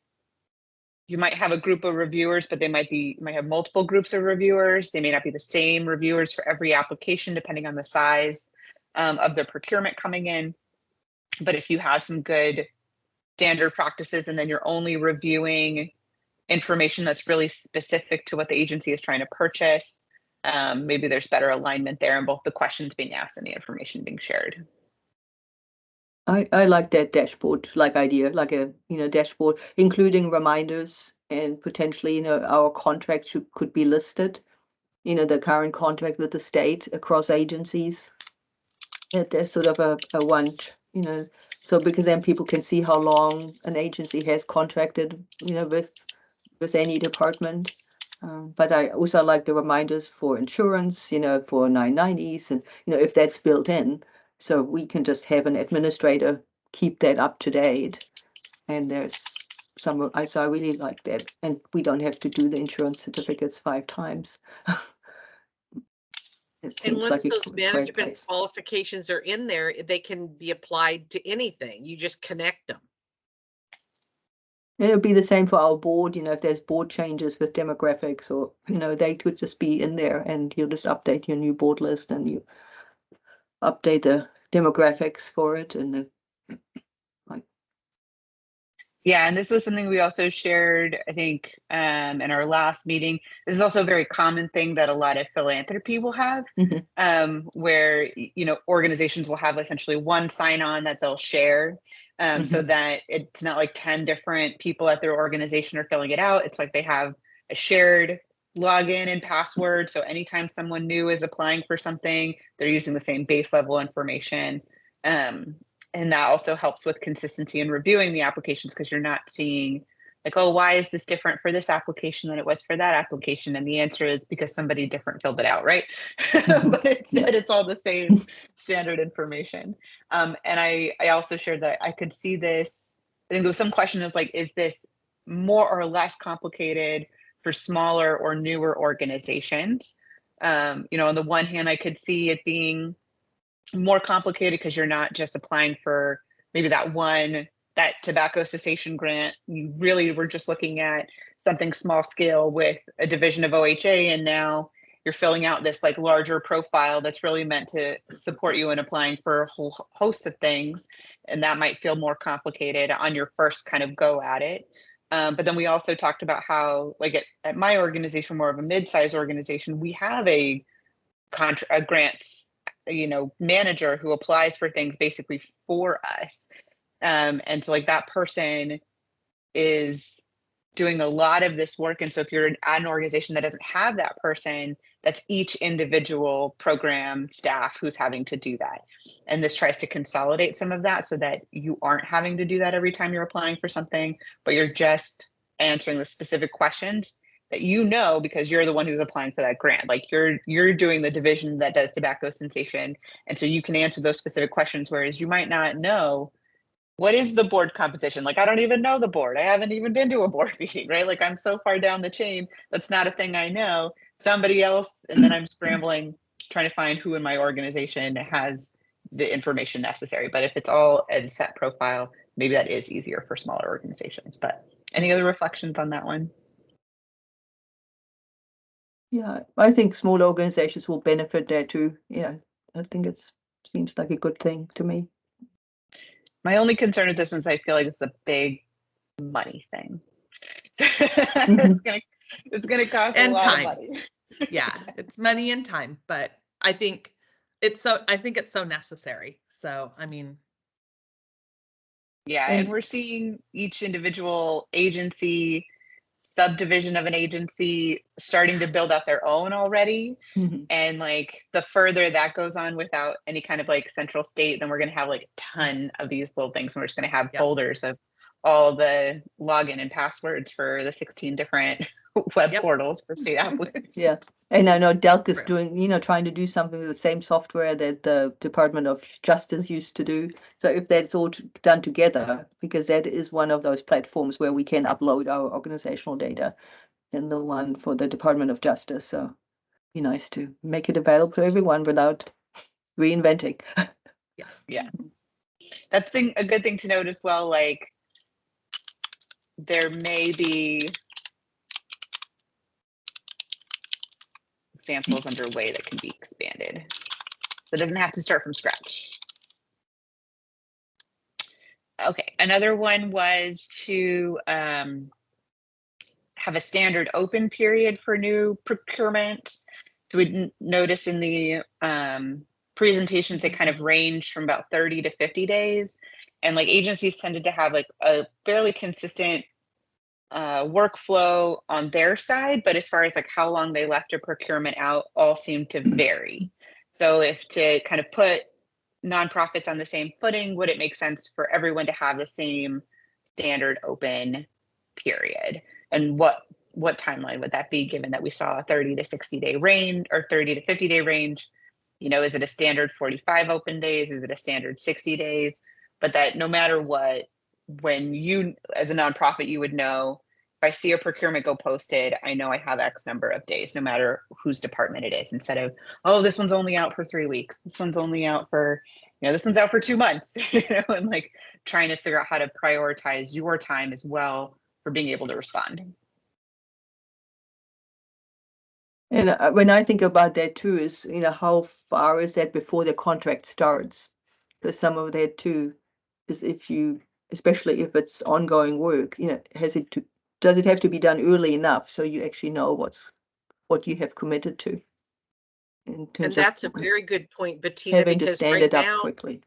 you might have a group of reviewers, but you might have multiple groups of reviewers. They may not be the same reviewers for every application, depending on the size of the procurement coming in. But if you have some good standard practices and then you're only reviewing information that's really specific to what the agency is trying to purchase, maybe there's better alignment there in both the questions being asked and the information being shared. I like that dashboard like idea, like a dashboard, including reminders and potentially our contracts could be listed, the current contract with the state across agencies. That there's sort of a one, so because then people can see how long an agency has contracted, with any department. But I also like the reminders for insurance, for 990s, and if that's built in, so we can just have an administrator keep that up to date. And there's so I really like that, and we don't have to do the insurance certificates 5 times. It And seems once like a those great management place. qualifications are in there, they can be applied to anything. You just connect them. It'll be the same for our board, if there's board changes with demographics or, they could just be in there and you'll just update your new board list and you update the demographics for it and Yeah, and this was something we also shared, I think, in our last meeting. This is also a very common thing that a lot of philanthropy will have, where organizations will have essentially one sign-on that they'll share, so that it's not like 10 different people at their organization are filling it out. It's like they have a shared login and password. So anytime someone new is applying for something, they're using the same base level information. And that also helps with consistency in reviewing the applications, because you're not seeing like, oh, why is this different for this application than it was for that application? And the answer is because somebody different filled it out, right? But it's all the same standard information. And I also shared that I could see this. I think there was some question is like, is this more or less complicated for smaller or newer organizations? On the one hand, I could see it being more complicated because you're not just applying for maybe that tobacco cessation grant. You really were just looking at something small scale with a division of OHA, and now you're filling out this like larger profile that's really meant to support you in applying for a whole host of things, and that might feel more complicated on your first kind of go at it. But then we also talked about how, like at my organization, more of a mid-sized organization, we have a grants manager who applies for things basically for us. And so like that person is doing a lot of this work. And so if you're at an organization that doesn't have that person, that's each individual program staff who's having to do that. And this tries to consolidate some of that so that you aren't having to do that every time you're applying for something, but you're just answering the specific questions that because you're the one who's applying for that grant. Like you're doing the division that does tobacco cessation, and so you can answer those specific questions, whereas you might not know what is the board composition. Like I don't even know the board. I haven't even been to a board meeting, right? Like I'm so far down the chain, that's not a thing I know. Somebody else, and then I'm scrambling trying to find who in my organization has the information necessary. But if it's all a set profile, maybe that is easier for smaller organizations. But any other reflections on that one? Yeah, I think small organizations will benefit there too. Yeah, I think seems like a good thing to me. My only concern with this one is I feel like it's a big money thing. It's gonna cost And a lot time. of money. Yeah, it's money and time, but I think it's so necessary. So, I mean. Yeah, and we're seeing each individual agency, subdivision of an agency starting to build out their own already. And like the further that goes on without any kind of like central state, then we're going to have like a ton of these little things. And we're just going to have folders of all the login and passwords for the 16 different web portals for state applicants. Yeah. And I know Delk is doing, trying to do something with the same software that the Department of Justice used to do. So if that's all done together, because that is one of those platforms where we can upload our organizational data, and the one for the Department of Justice. So be nice to make it available to everyone without reinventing. Yes. Yeah. That's a good thing to note as well. Like there may be examples underway that can be expanded. So it doesn't have to start from scratch. Okay, another one was to have a standard open period for new procurements. So we notice in the presentations, they kind of range from about 30 to 50 days. And like agencies tended to have like a fairly consistent workflow on their side, but as far as like how long they left a procurement out, all seem to vary. So if to kind of put nonprofits on the same footing, would it make sense for everyone to have the same standard open period? And what timeline would that be, given that we saw a 30 to 60 day range or 30 to 50 day range? You know, is it a standard 45 open days? Is it a standard 60 days? But that no matter what, when you as a nonprofit, you would know, if I see a procurement go posted, I know I have X number of days, no matter whose department it is, instead of, oh, this one's only out for 3 weeks. This one's only out for, you know, this one's out for 2 months, you know, and like trying to figure out how to prioritize your time as well for being able to respond. And when I think about that too, is, you know, how far is that before the contract starts? Because some of that too is, if you, especially if it's ongoing work, you know, does it have to be done early enough so you actually know what you have committed to? In And terms of that's a very good point, Bettina, having to because stand right it up now, quickly.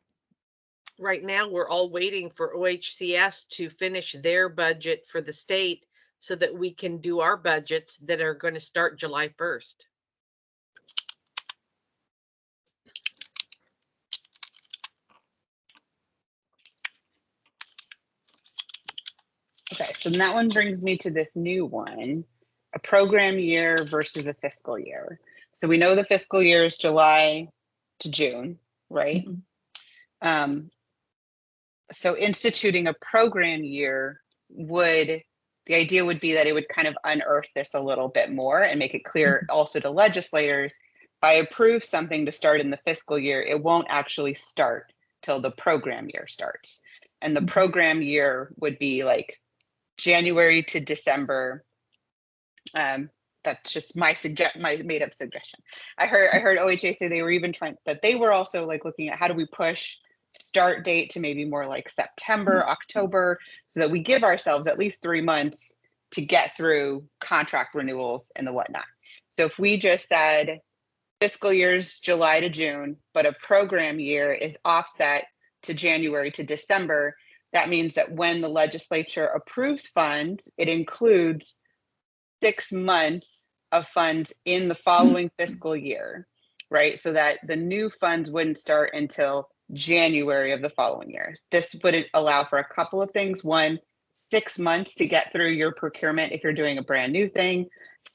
right now, we're all waiting for OHCS to finish their budget for the state so that we can do our budgets that are going to start July 1st. Okay, so that one brings me to this new one, a program year versus a fiscal year. So we know the fiscal year is July to June, right? Mm-hmm. So instituting a program year the idea would be that it would kind of unearth this a little bit more and make it clear also to legislators, if I approve something to start in the fiscal year, it won't actually start till the program year starts. And the program year would be like January to December. That's just my made up suggestion. I heard OHA say they were even they were also like looking at how do we push start date to maybe more like September, October, so that we give ourselves at least 3 months to get through contract renewals and the whatnot. So if we just said fiscal year's July to June, but a program year is offset to January to December, that means that when the legislature approves funds, it includes 6 months of funds in the following fiscal year, right? So that the new funds wouldn't start until January of the following year. This would allow for a couple of things. One, 6 months to get through your procurement if you're doing a brand new thing,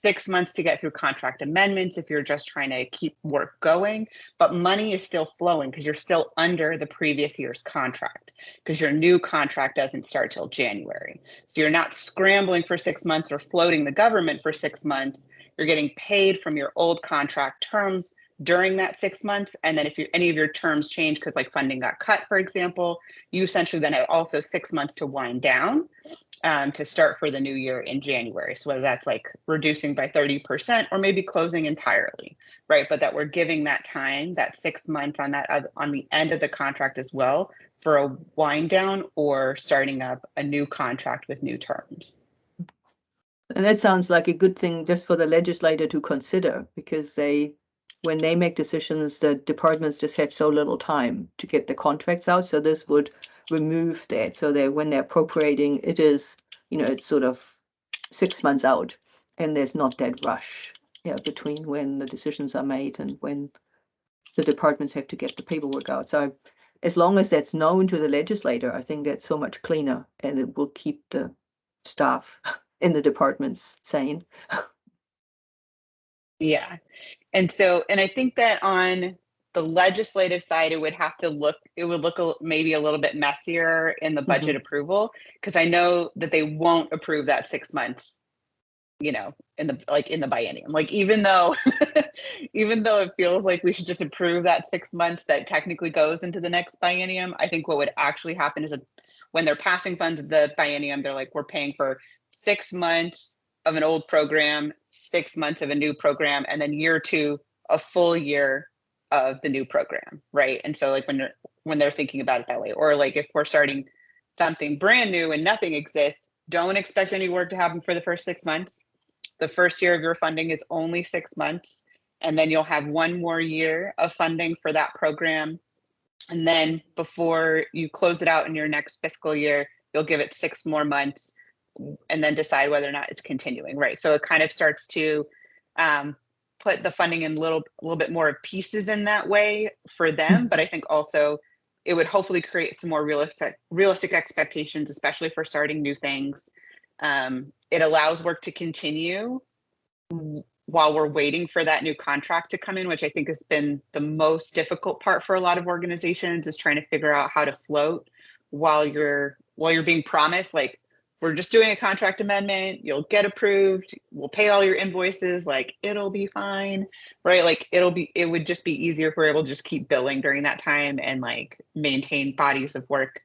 6 months to get through contract amendments if you're just trying to keep work going, but money is still flowing because you're still under the previous year's contract because your new contract doesn't start till January. So you're not scrambling for 6 months or floating the government for 6 months. You're getting paid from your old contract terms during that 6 months. And then if any of your terms change because like funding got cut, for example, you essentially then have also 6 months to wind down to start for the new year in January. So whether that's like reducing by 30% or maybe closing entirely, right? But that we're giving that time, that 6 months on the end of the contract as well for a wind down or starting up a new contract with new terms. And that sounds like a good thing just for the legislator to consider, because when they make decisions, the departments just have so little time to get the contracts out. So this would remove that, so that when they're appropriating, it is, you know, it's sort of 6 months out, and there's not that rush, between when the decisions are made and when the departments have to get the paperwork out. So as long as that's known to the legislator, I think that's so much cleaner, and it will keep the staff in the departments sane. Yeah. And I think that on the legislative side, it would look maybe a little bit messier in the budget approval, because I know that they won't approve that 6 months, you know, in the biennium. Like, even though it feels like we should just approve that 6 months that technically goes into the next biennium, I think what would actually happen is that when they're passing funds of the biennium, they're like, we're paying for 6 months of an old program, 6 months of a new program, and then year 2, a full year of the new program, right? And so like when they're thinking about it that way, or like if we're starting something brand new and nothing exists, don't expect any work to happen for the first 6 months. The first year of your funding is only 6 months. and then you'll have 1 more year of funding for that program. And then before you close it out in your next fiscal year, you'll give it 6 more months and then decide whether or not it's continuing, right? So it kind of starts to put the funding in a little bit more pieces in that way for them. But I think also it would hopefully create some more realistic expectations, especially for starting new things. It allows work to continue while we're waiting for that new contract to come in, which I think has been the most difficult part for a lot of organizations, is trying to figure out how to float while you're being promised, like, we're just doing a contract amendment, you'll get approved, we'll pay all your invoices, like, it'll be fine, right? Like, it would just be easier if we're able to just keep billing during that time and like maintain bodies of work.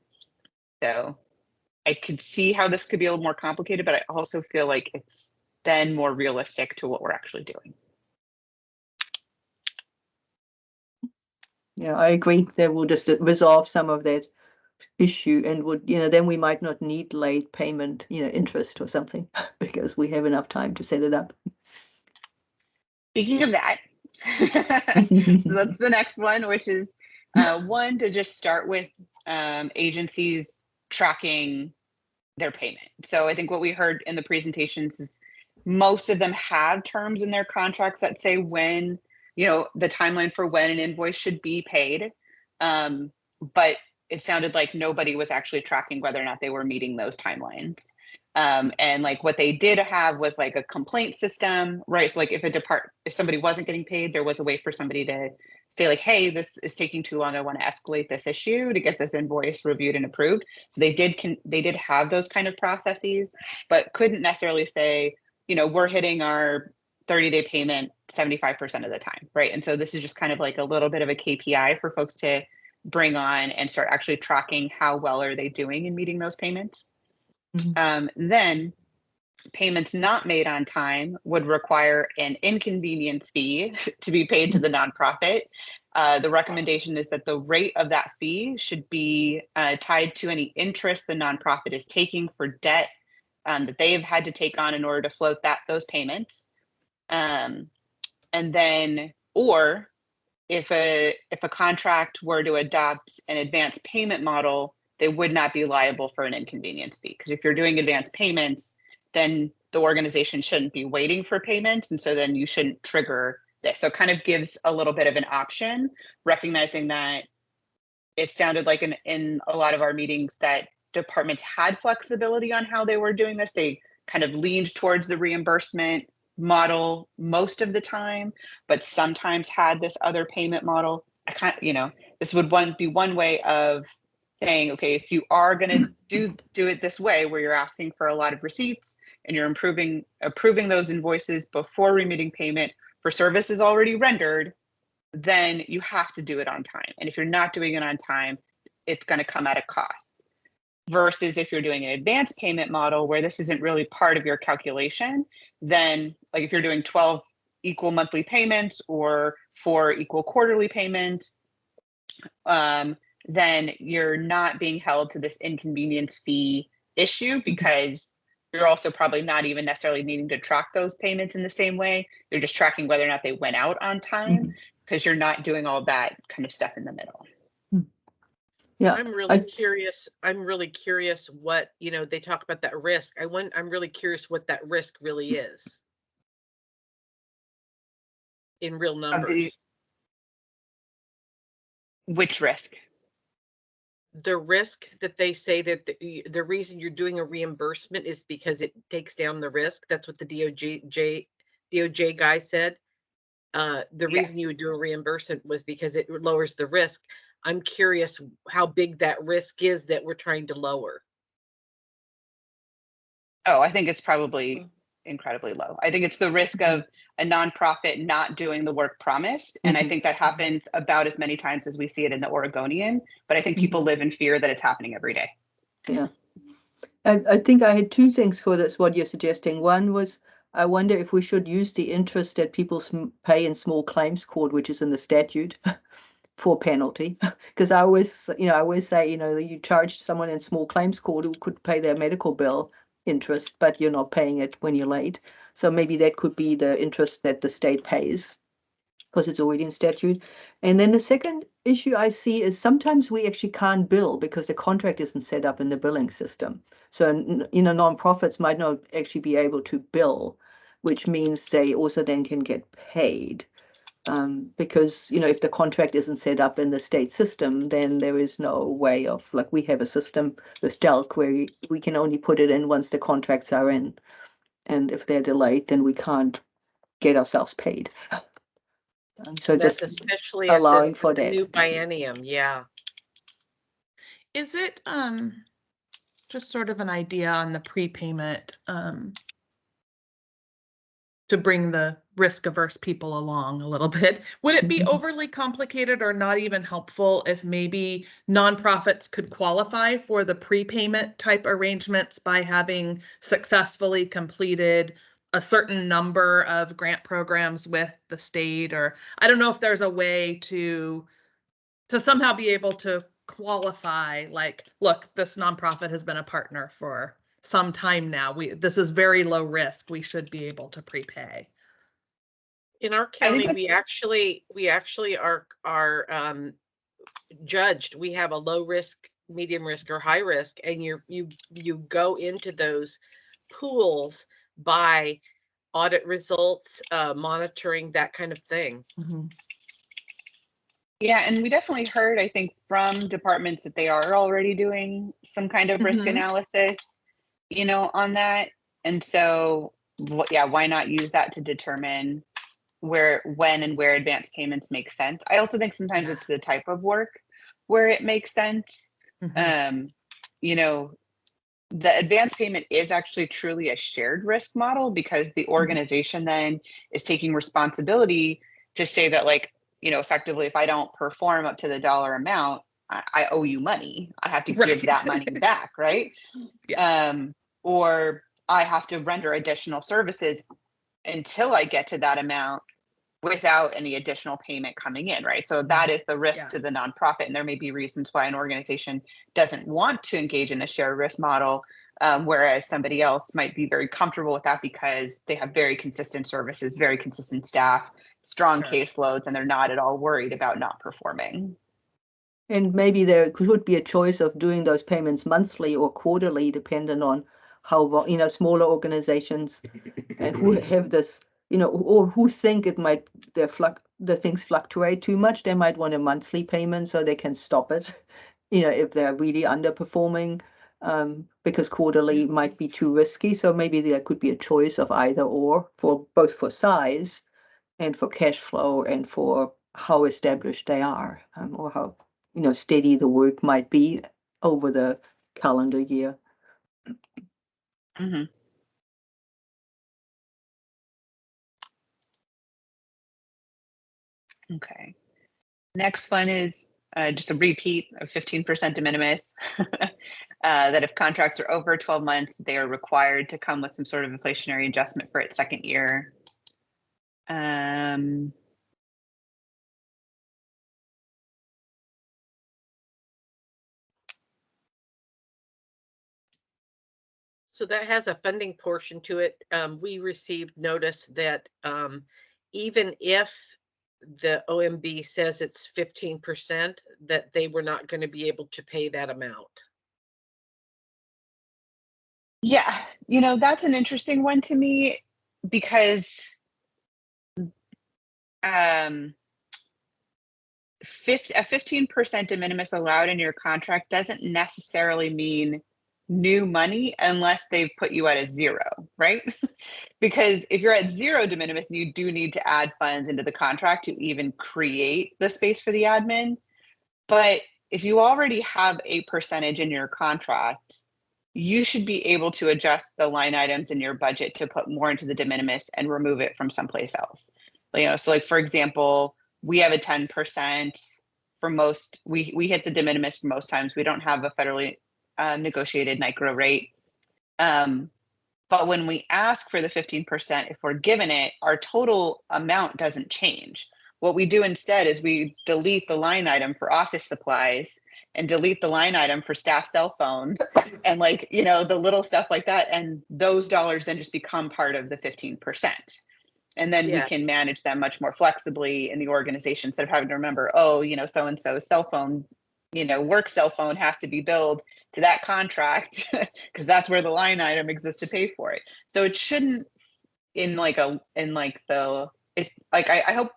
So I could see how this could be a little more complicated, but I also feel like it's then more realistic to what we're actually doing. Yeah, I agree. That will just resolve some of that issue, and would, then we might not need late payment, interest or something, because we have enough time to set it up. Speaking of that, that's the next one, which is one, to just start with agencies tracking their payment. So I think what we heard in the presentations is most of them have terms in their contracts that say when, the timeline for when an invoice should be paid. But it sounded like nobody was actually tracking whether or not they were meeting those timelines. And like what they did have was like a complaint system, right? So like if somebody wasn't getting paid, there was a way for somebody to say like, hey, this is taking too long, I want to escalate this issue to get this invoice reviewed and approved. So they did have those kind of processes, but couldn't necessarily say, we're hitting our 30-day payment 75% of the time, right? And so this is just kind of like a little bit of a KPI for folks to bring on and start actually tracking how well are they doing in meeting those payments. Then payments not made on time would require an inconvenience fee to be paid to the nonprofit. The recommendation is that the rate of that fee should be tied to any interest the nonprofit is taking for debt that they have had to take on in order to float those payments. And then, or if a contract were to adopt an advance payment model, they would not be liable for an inconvenience fee. Because if you're doing advance payments, then the organization shouldn't be waiting for payments. And so then you shouldn't trigger this. So it kind of gives a little bit of an option, recognizing that it sounded like in a lot of our meetings that departments had flexibility on how they were doing this. They kind of leaned towards the reimbursement model most of the time, but sometimes had this other payment model. This would be one way of saying, okay, if you are going to do it this way, where you're asking for a lot of receipts and you're approving those invoices before remitting payment for services already rendered, then you have to do it on time. And if you're not doing it on time, it's going to come at a cost. Versus if you're doing an advance payment model where this isn't really part of your calculation, then like if you're doing 12 equal monthly payments or 4 equal quarterly payments, then you're not being held to this inconvenience fee issue, because you're also probably not even necessarily needing to track those payments in the same way. You're just tracking whether or not they went out on time, because you're not doing all that kind of stuff in the middle. Yeah, I'm really curious. I'm really curious what, they talk about that risk. I'm really curious what that risk really is in real numbers. Which risk? The risk that they say that the reason you're doing a reimbursement is because it takes down the risk. That's what the DOJ guy said. The reason you would do a reimbursement was because it lowers the risk. I'm curious how big that risk is that we're trying to lower. Oh, I think it's probably incredibly low. I think it's the risk of a nonprofit not doing the work promised. And I think that happens about as many times as we see it in the Oregonian, but I think people live in fear that it's happening every day. Yeah. I think I had 2 things for this, what you're suggesting. One was, I wonder if we should use the interest that people pay in small claims court, which is in the statute, for penalty. Because I always say, you charged someone in small claims court who could pay their medical bill interest, but you're not paying it when you're late. So maybe that could be the interest that the state pays. because it's already in statute. And then the second issue I see is sometimes we actually can't bill because the contract isn't set up in the billing system. So, nonprofits might not actually be able to bill, which means they also then can get paid. Because, if the contract isn't set up in the state system, then there is no way of, like, we have a system with DELC where we can only put it in once the contracts are in. And if they're delayed, then we can't get ourselves paid. So That's just especially at allowing for the that. new biennium, yeah. Is it just sort of an idea on the prepayment to bring the risk averse people along a little bit? Would it be overly complicated or not even helpful if maybe nonprofits could qualify for the prepayment type arrangements by having successfully completed a certain number of grant programs with the state? Or I don't know if there's a way to somehow be able to qualify, like, look, this nonprofit has been a partner for some time now. This is very low risk. We should be able to prepay. In our I think county, we actually are judged. We have a low risk, medium risk, or high risk, and you go into those pools by audit results, monitoring, that kind of thing. Yeah, and we definitely heard, I think, from departments that they are already doing some kind of risk analysis, on that. And so, yeah, why not use that to determine when and where advance payments make sense? I also think sometimes it's the type of work where it makes sense. The advance payment is actually truly a shared risk model because the organization then is taking responsibility to say that, like, effectively, if I don't perform up to the dollar amount, I owe you money. I have to give that money back, right? Or I have to render additional services until I get to that amount without any additional payment coming in, right? So that is the risk to the nonprofit. And there may be reasons why an organization doesn't want to engage in a shared risk model, whereas somebody else might be very comfortable with that because they have very consistent services, very consistent staff, strong caseloads, and they're not at all worried about not performing. And maybe there could be a choice of doing those payments monthly or quarterly, depending on how, smaller organizations who have this, or who think it might, the things fluctuate too much, they might want a monthly payment so they can stop it, if they're really underperforming, because quarterly might be too risky. So maybe there could be a choice of either or, for both for size and for cash flow and for how established they are, or how, steady the work might be over the calendar year. Okay. Next one is just a repeat of 15% de minimis. That if contracts are over 12 months, they are required to come with some sort of inflationary adjustment for its second year. So that has a funding portion to it. We received notice that even if the OMB says it's 15%, that they were not going to be able to pay that amount. Yeah, that's an interesting one to me because a 15% de minimis allowed in your contract doesn't necessarily mean new money unless they've put you at a zero, right? Because if you're at zero de minimis, you do need to add funds into the contract to even create the space for the admin. But if you already have a percentage in your contract, you should be able to adjust the line items in your budget to put more into the de minimis and remove it from someplace else. So like, for example, we have a 10% for most, we hit the de minimis for most times. We don't have a federally negotiated NICRA rate. But when we ask for the 15%, if we're given it, our total amount doesn't change. What we do instead is we delete the line item for office supplies and delete the line item for staff cell phones and the little stuff like that. And those dollars then just become part of the 15%. And then we Yeah. can manage them much more flexibly in the organization instead of having to remember, oh, so-and-so's cell phone, work cell phone has to be billed to that contract because that's where the line item exists to pay for it. So it shouldn't I hope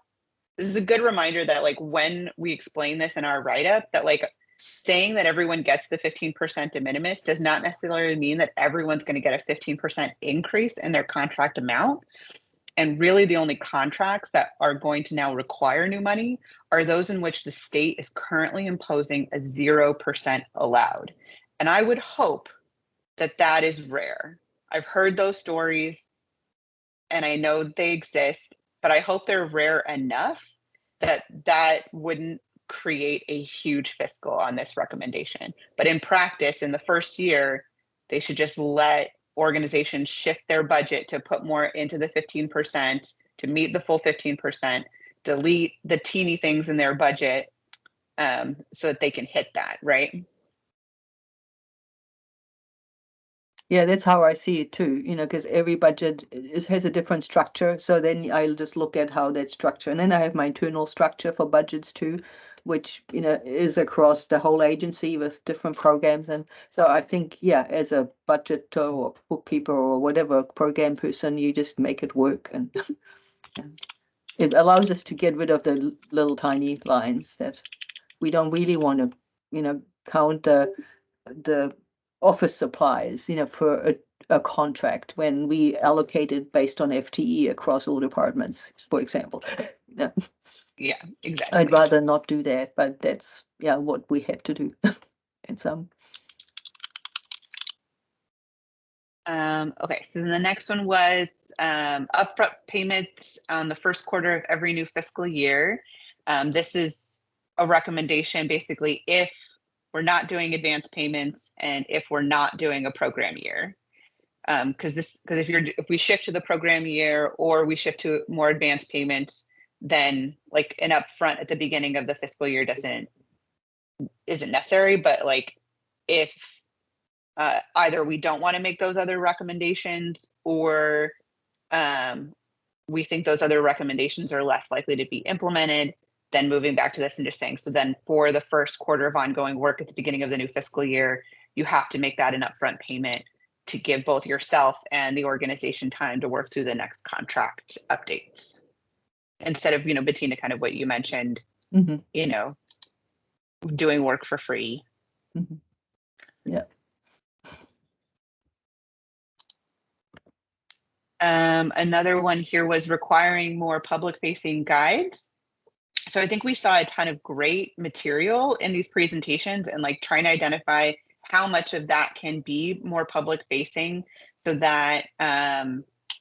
this is a good reminder that like when we explain this in our write-up, that like saying that everyone gets the 15% de minimis does not necessarily mean that everyone's going to get a 15% increase in their contract amount. And really the only contracts that are going to now require new money are those in which the state is currently imposing a 0% allowed. And I would hope that that is rare. I've heard those stories and I know they exist, but I hope they're rare enough that that wouldn't create a huge fiscal on this recommendation. But in practice, in the first year, they should just let organizations shift their budget to put more into the 15%, to meet the full 15%, delete the teeny things in their budget so that they can hit that, right? Yeah, that's how I see it too, because every budget has a different structure. So then I'll just look at how that structure. And then I have my internal structure for budgets too, which, is across the whole agency with different programs. And so I think, yeah, as a budgeter or bookkeeper or whatever program person, you just make it work. And it allows us to get rid of the little tiny lines that we don't really want to, count the office supplies, for a contract when we allocate it based on FTE across all departments, for example. Yeah, exactly. I'd rather not do that, but that's what we had to do. And some. Okay, so then the next one was upfront payments on the first quarter of every new fiscal year. This is a recommendation basically if we're not doing advance payments and if we're not doing a program year. Because if we shift to the program year or we shift to more advanced payments, then like an upfront at the beginning of the fiscal year isn't necessary. But like if either we don't want to make those other recommendations or we think those other recommendations are less likely to be implemented, then moving back to this and just saying, so then for the first quarter of ongoing work at the beginning of the new fiscal year, you have to make that an upfront payment to give both yourself and the organization time to work through the next contract updates. Instead of, Bettina, kind of what you mentioned, doing work for free. Mm-hmm. Yeah. Another one here was requiring more public-facing guides. So I think we saw a ton of great material in these presentations and like trying to identify how much of that can be more public-facing so that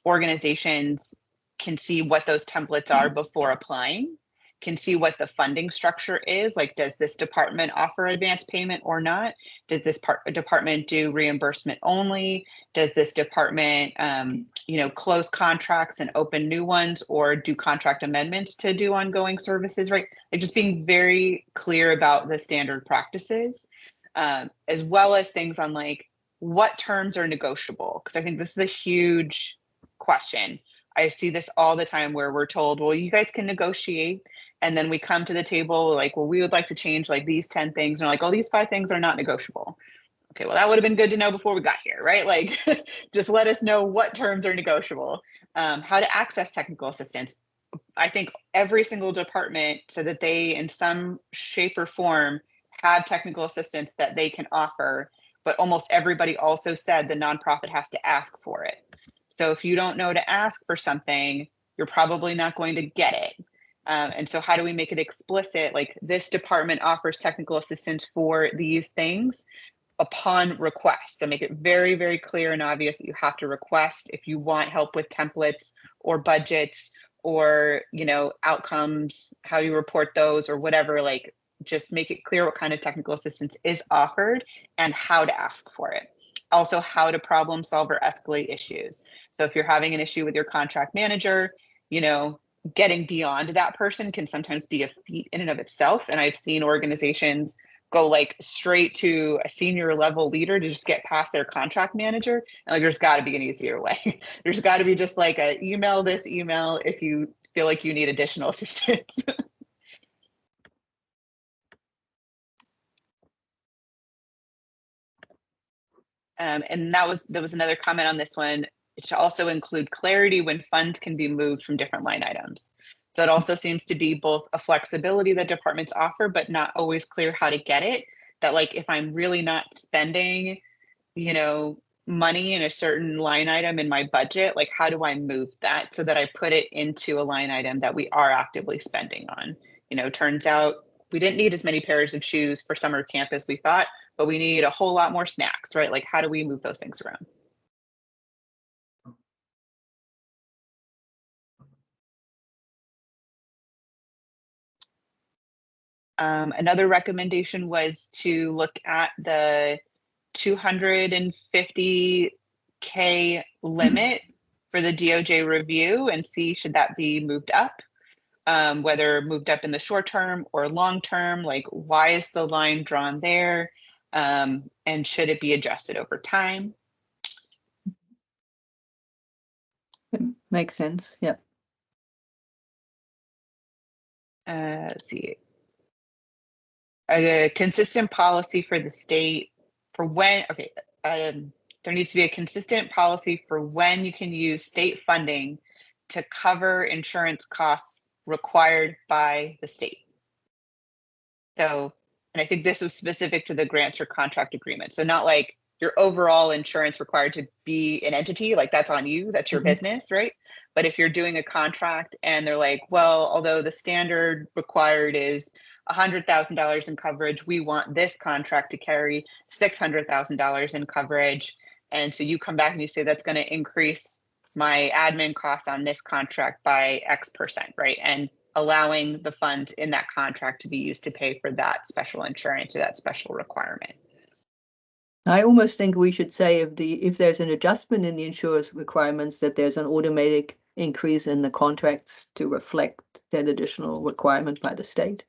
organizations can see what those templates are before applying, can see what the funding structure is. Like, does this department offer advance payment or not? Does this department do reimbursement only? Does this department, close contracts and open new ones or do contract amendments to do ongoing services, right? Like just being very clear about the standard practices, as well as things on like what terms are negotiable. Because I think this is a huge question. I see this all the time where we're told, well, you guys can negotiate. And then we come to the table like, well, we would like to change like these 10 things. And like, oh, these 5 things are not negotiable. Okay, well, that would have been good to know before we got here, right? Like, just let us know what terms are negotiable. How to access technical assistance. I think every single department said that they, in some shape or form, have technical assistance that they can offer, but almost everybody also said the nonprofit has to ask for it. So if you don't know to ask for something, you're probably not going to get it. And so how do we make it explicit? Like this department offers technical assistance for these things upon request. So make it very, very clear and obvious that you have to request if you want help with templates or budgets or, outcomes, how you report those or whatever, like just make it clear what kind of technical assistance is offered and how to ask for it. Also how to problem solve or escalate issues. So if you're having an issue with your contract manager, getting beyond that person can sometimes be a feat in and of itself. And I've seen organizations go like straight to a senior level leader to just get past their contract manager. And like, there's got to be an easier way. There's got to be just like a email this email if you feel like you need additional assistance. And that was another comment on this one. It should also include clarity when funds can be moved from different line items. So it also seems to be both a flexibility that departments offer, but not always clear how to get it. That like, if I'm really not spending, you know, money in a certain line item in my budget, like how do I move that so that I put it into a line item that we are actively spending on? You know, turns out we didn't need as many pairs of shoes for summer camp as we thought, but we need a whole lot more snacks, right? Like, how do we move those things around? Another recommendation was to look at the 250K limit for the DOJ review and see should that be moved up, whether moved up in the short term or long term, like why is the line drawn there, and should it be adjusted over time? Makes sense. Yeah. Let's see. A consistent policy for the state for when, okay, there needs to be a consistent policy for when you can use state funding to cover insurance costs required by the state. So, and I think this was specific to the grants or contract agreement. So not like your overall insurance required to be an entity, like that's on you, that's your business, right? But if you're doing a contract and they're like, well, although the standard required is $100,000 in coverage, we want this contract to carry $600,000 in coverage. And so you come back and you say that's going to increase my admin costs on this contract by X%, right? And allowing the funds in that contract to be used to pay for that special insurance or that special requirement. I almost think we should say if there's an adjustment in the insurance requirements, that there's an automatic increase in the contracts to reflect that additional requirement by the state.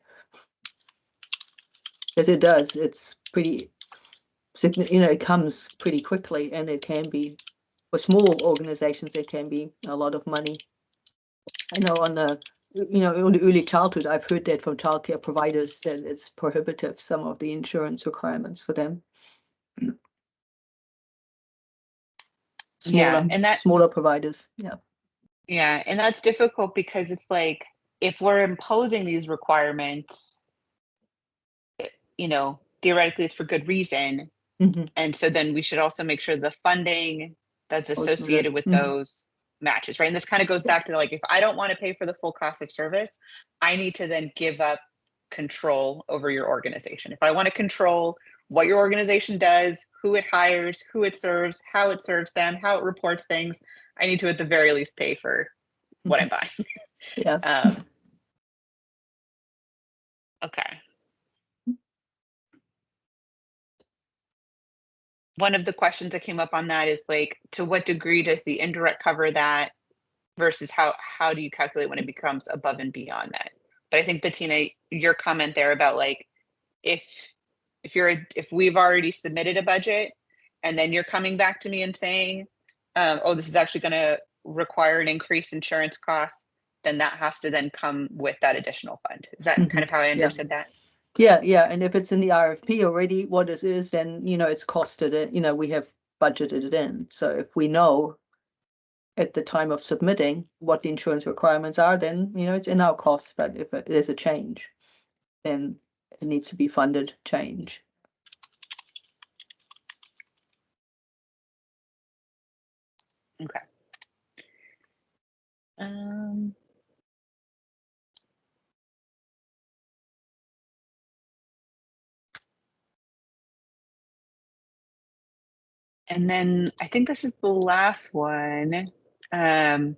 As it does, it's pretty, you know, it comes pretty quickly, and it can be, for small organizations, it can be a lot of money. I know on the, you know, on the early childhood, I've heard that from childcare providers that it's prohibitive, some of the insurance requirements for them. Smaller, and that smaller providers. Yeah, and that's difficult because it's like, if we're imposing these requirements, you know, theoretically it's for good reason. And so then we should also make sure the funding that's associated with those matches, right? And this kind of goes back to like, if I don't want to pay for the full cost of service, I need to then give up control over your organization. If I want to control what your organization does, who it hires, who it serves, how it serves them, how it reports things, I need to at the very least pay for what I'm buying. Yeah. Okay. One of the questions that came up on that is like, to what degree does the indirect cover that versus how do you calculate when it becomes above and beyond that? But I think, Bettina, your comment there about like, if we've already submitted a budget and then you're coming back to me and saying, oh, this is actually going to require an increased insurance cost, then that has to then come with that additional fund. Is that kind of how I understood that? Yeah. And if it's in the RFP already, what it is, then, you know, it's costed it, you know, we have budgeted it in. So if we know at the time of submitting what the insurance requirements are, then, you know, it's in our costs. But if there's a change, then it needs to be funded change. Okay. And then I think this is the last one. Oh,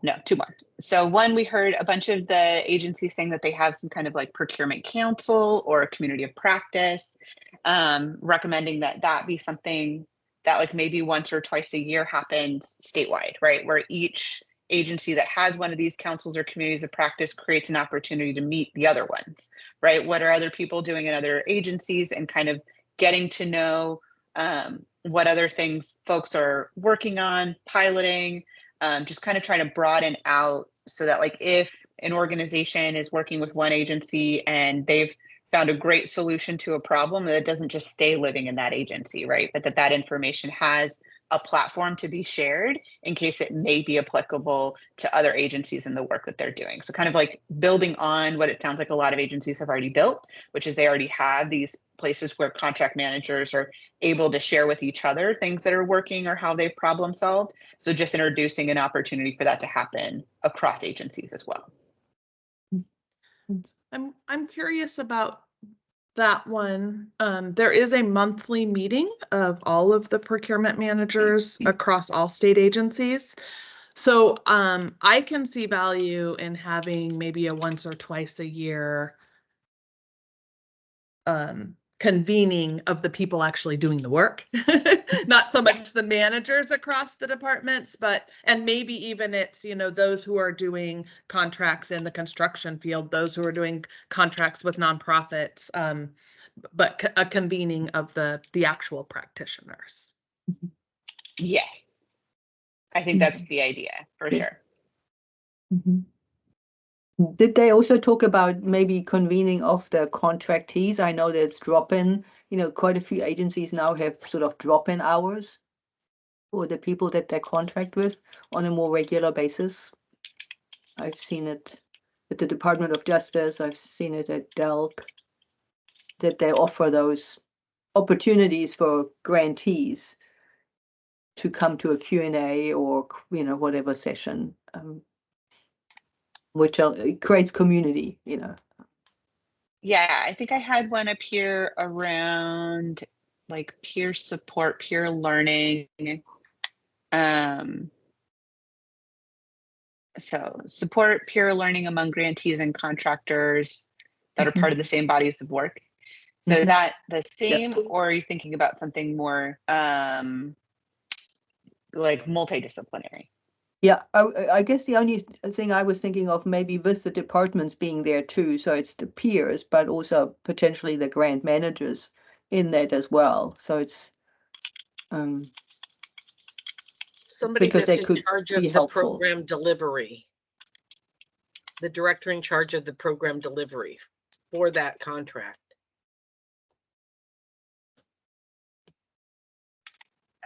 no, two more. So one, we heard a bunch of the agencies saying that they have some kind of like procurement council or a community of practice, recommending that be something that like maybe once or twice a year happens statewide, right? Where each agency that has one of these councils or communities of practice creates an opportunity to meet the other ones, right? What are other people doing in other agencies, and kind of getting to know what other things folks are working on, piloting, just kind of trying to broaden out so that, like, if an organization is working with one agency and they've found a great solution to a problem, that it doesn't just stay living in that agency, right? But that information has a platform to be shared in case it may be applicable to other agencies in the work that they're doing. So kind of like building on what it sounds like a lot of agencies have already built, which is they already have these places where contract managers are able to share with each other things that are working or how they've problem solved. So just introducing an opportunity for that to happen across agencies as well. I'm curious about that one. There is a monthly meeting of all of the procurement managers across all state agencies. So I can see value in having maybe a once or twice a year convening of the people actually doing the work. Not so much the managers across the departments, and maybe even it's, those who are doing contracts in the construction field, those who are doing contracts with nonprofits, but a convening of the actual practitioners. Yes. I think that's the idea for sure. Did they also talk about maybe convening of the contractees? I know there's drop-in, quite a few agencies now have sort of drop-in hours for the people that they contract with on a more regular basis. I've seen it at the Department of Justice. I've seen it at DELC, that they offer those opportunities for grantees to come to a Q&A or, whatever session, which creates community, Yeah, I think I had one up here around like peer support, peer learning. So support peer learning among grantees and contractors that are part of the same bodies of work. So is that the same, or are you thinking about something more like multidisciplinary? Yeah, I guess the only thing I was thinking of, maybe with the departments being there too, so it's the peers, but also potentially the grant managers in that as well. So it's somebody because that's they in could charge be of the helpful. program delivery, the director in charge of the program delivery for that contract.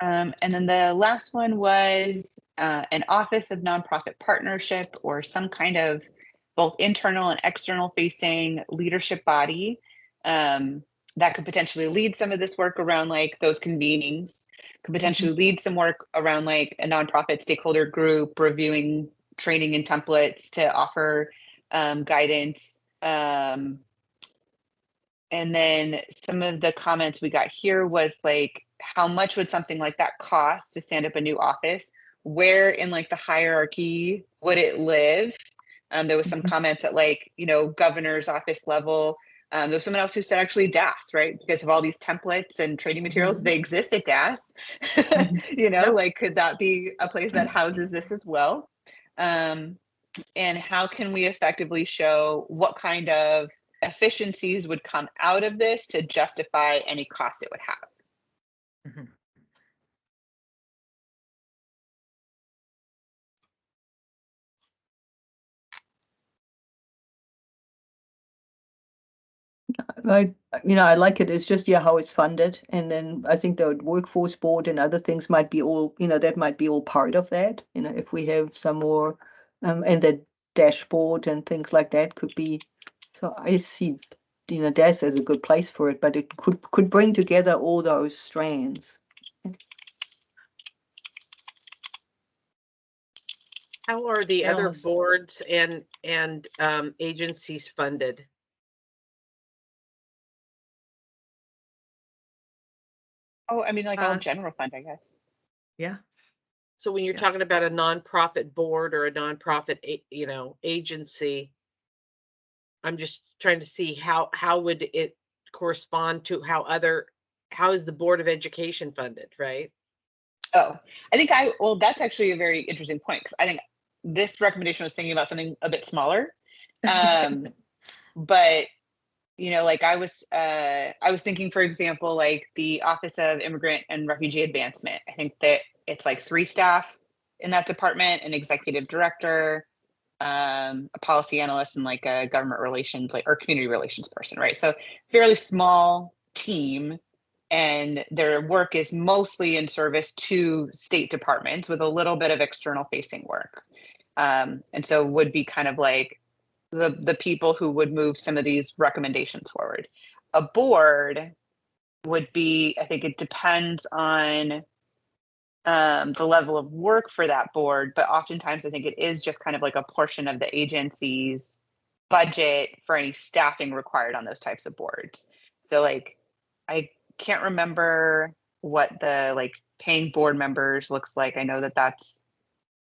And then the last one was an Office of Nonprofit Partnership, or some kind of both internal and external facing leadership body that could potentially lead some of this work around like those convenings, could potentially lead some work around like a nonprofit stakeholder group, reviewing training and templates to offer guidance. And then some of the comments we got here was like, how much would something like that cost to stand up a new office? Where in like the hierarchy would it live? There was some comments at like, governor's office level. There was someone else who said actually DAS, right? Because of all these templates and training materials, they exist at DAS. Like, could that be a place that houses this as well? And how can we effectively show what kind of efficiencies would come out of this to justify any cost it would have? I like it. It's just how it's funded, and then I think the workforce board and other things might be all that might be all part of that. If we have some more, and the dashboard and things like that could be. So I see, DAS as a good place for it, but it could bring together all those strands. How are the other Yes. boards and agencies funded? Oh, I mean, like all general fund, I guess. Yeah. So when you're talking about a nonprofit board or a nonprofit, agency, I'm just trying to see how would it correspond to how is the Board of Education funded, right? Oh, I think well, that's actually a very interesting point, because I think this recommendation was thinking about something a bit smaller. But you know, like I was thinking, for example, like the Office of Immigrant and Refugee Advancement. I think that it's like 3 staff in that department, an executive director, a policy analyst, and like a government relations, like, or community relations person, right? So fairly small team, and their work is mostly in service to state departments with a little bit of external facing work. And so would be kind of like the people who would move some of these recommendations forward. A board would be, I think it depends on the level of work for that board, but oftentimes I think it is just kind of like a portion of the agency's budget for any staffing required on those types of boards. So like, I can't remember what the like paying board members looks like. I know that that's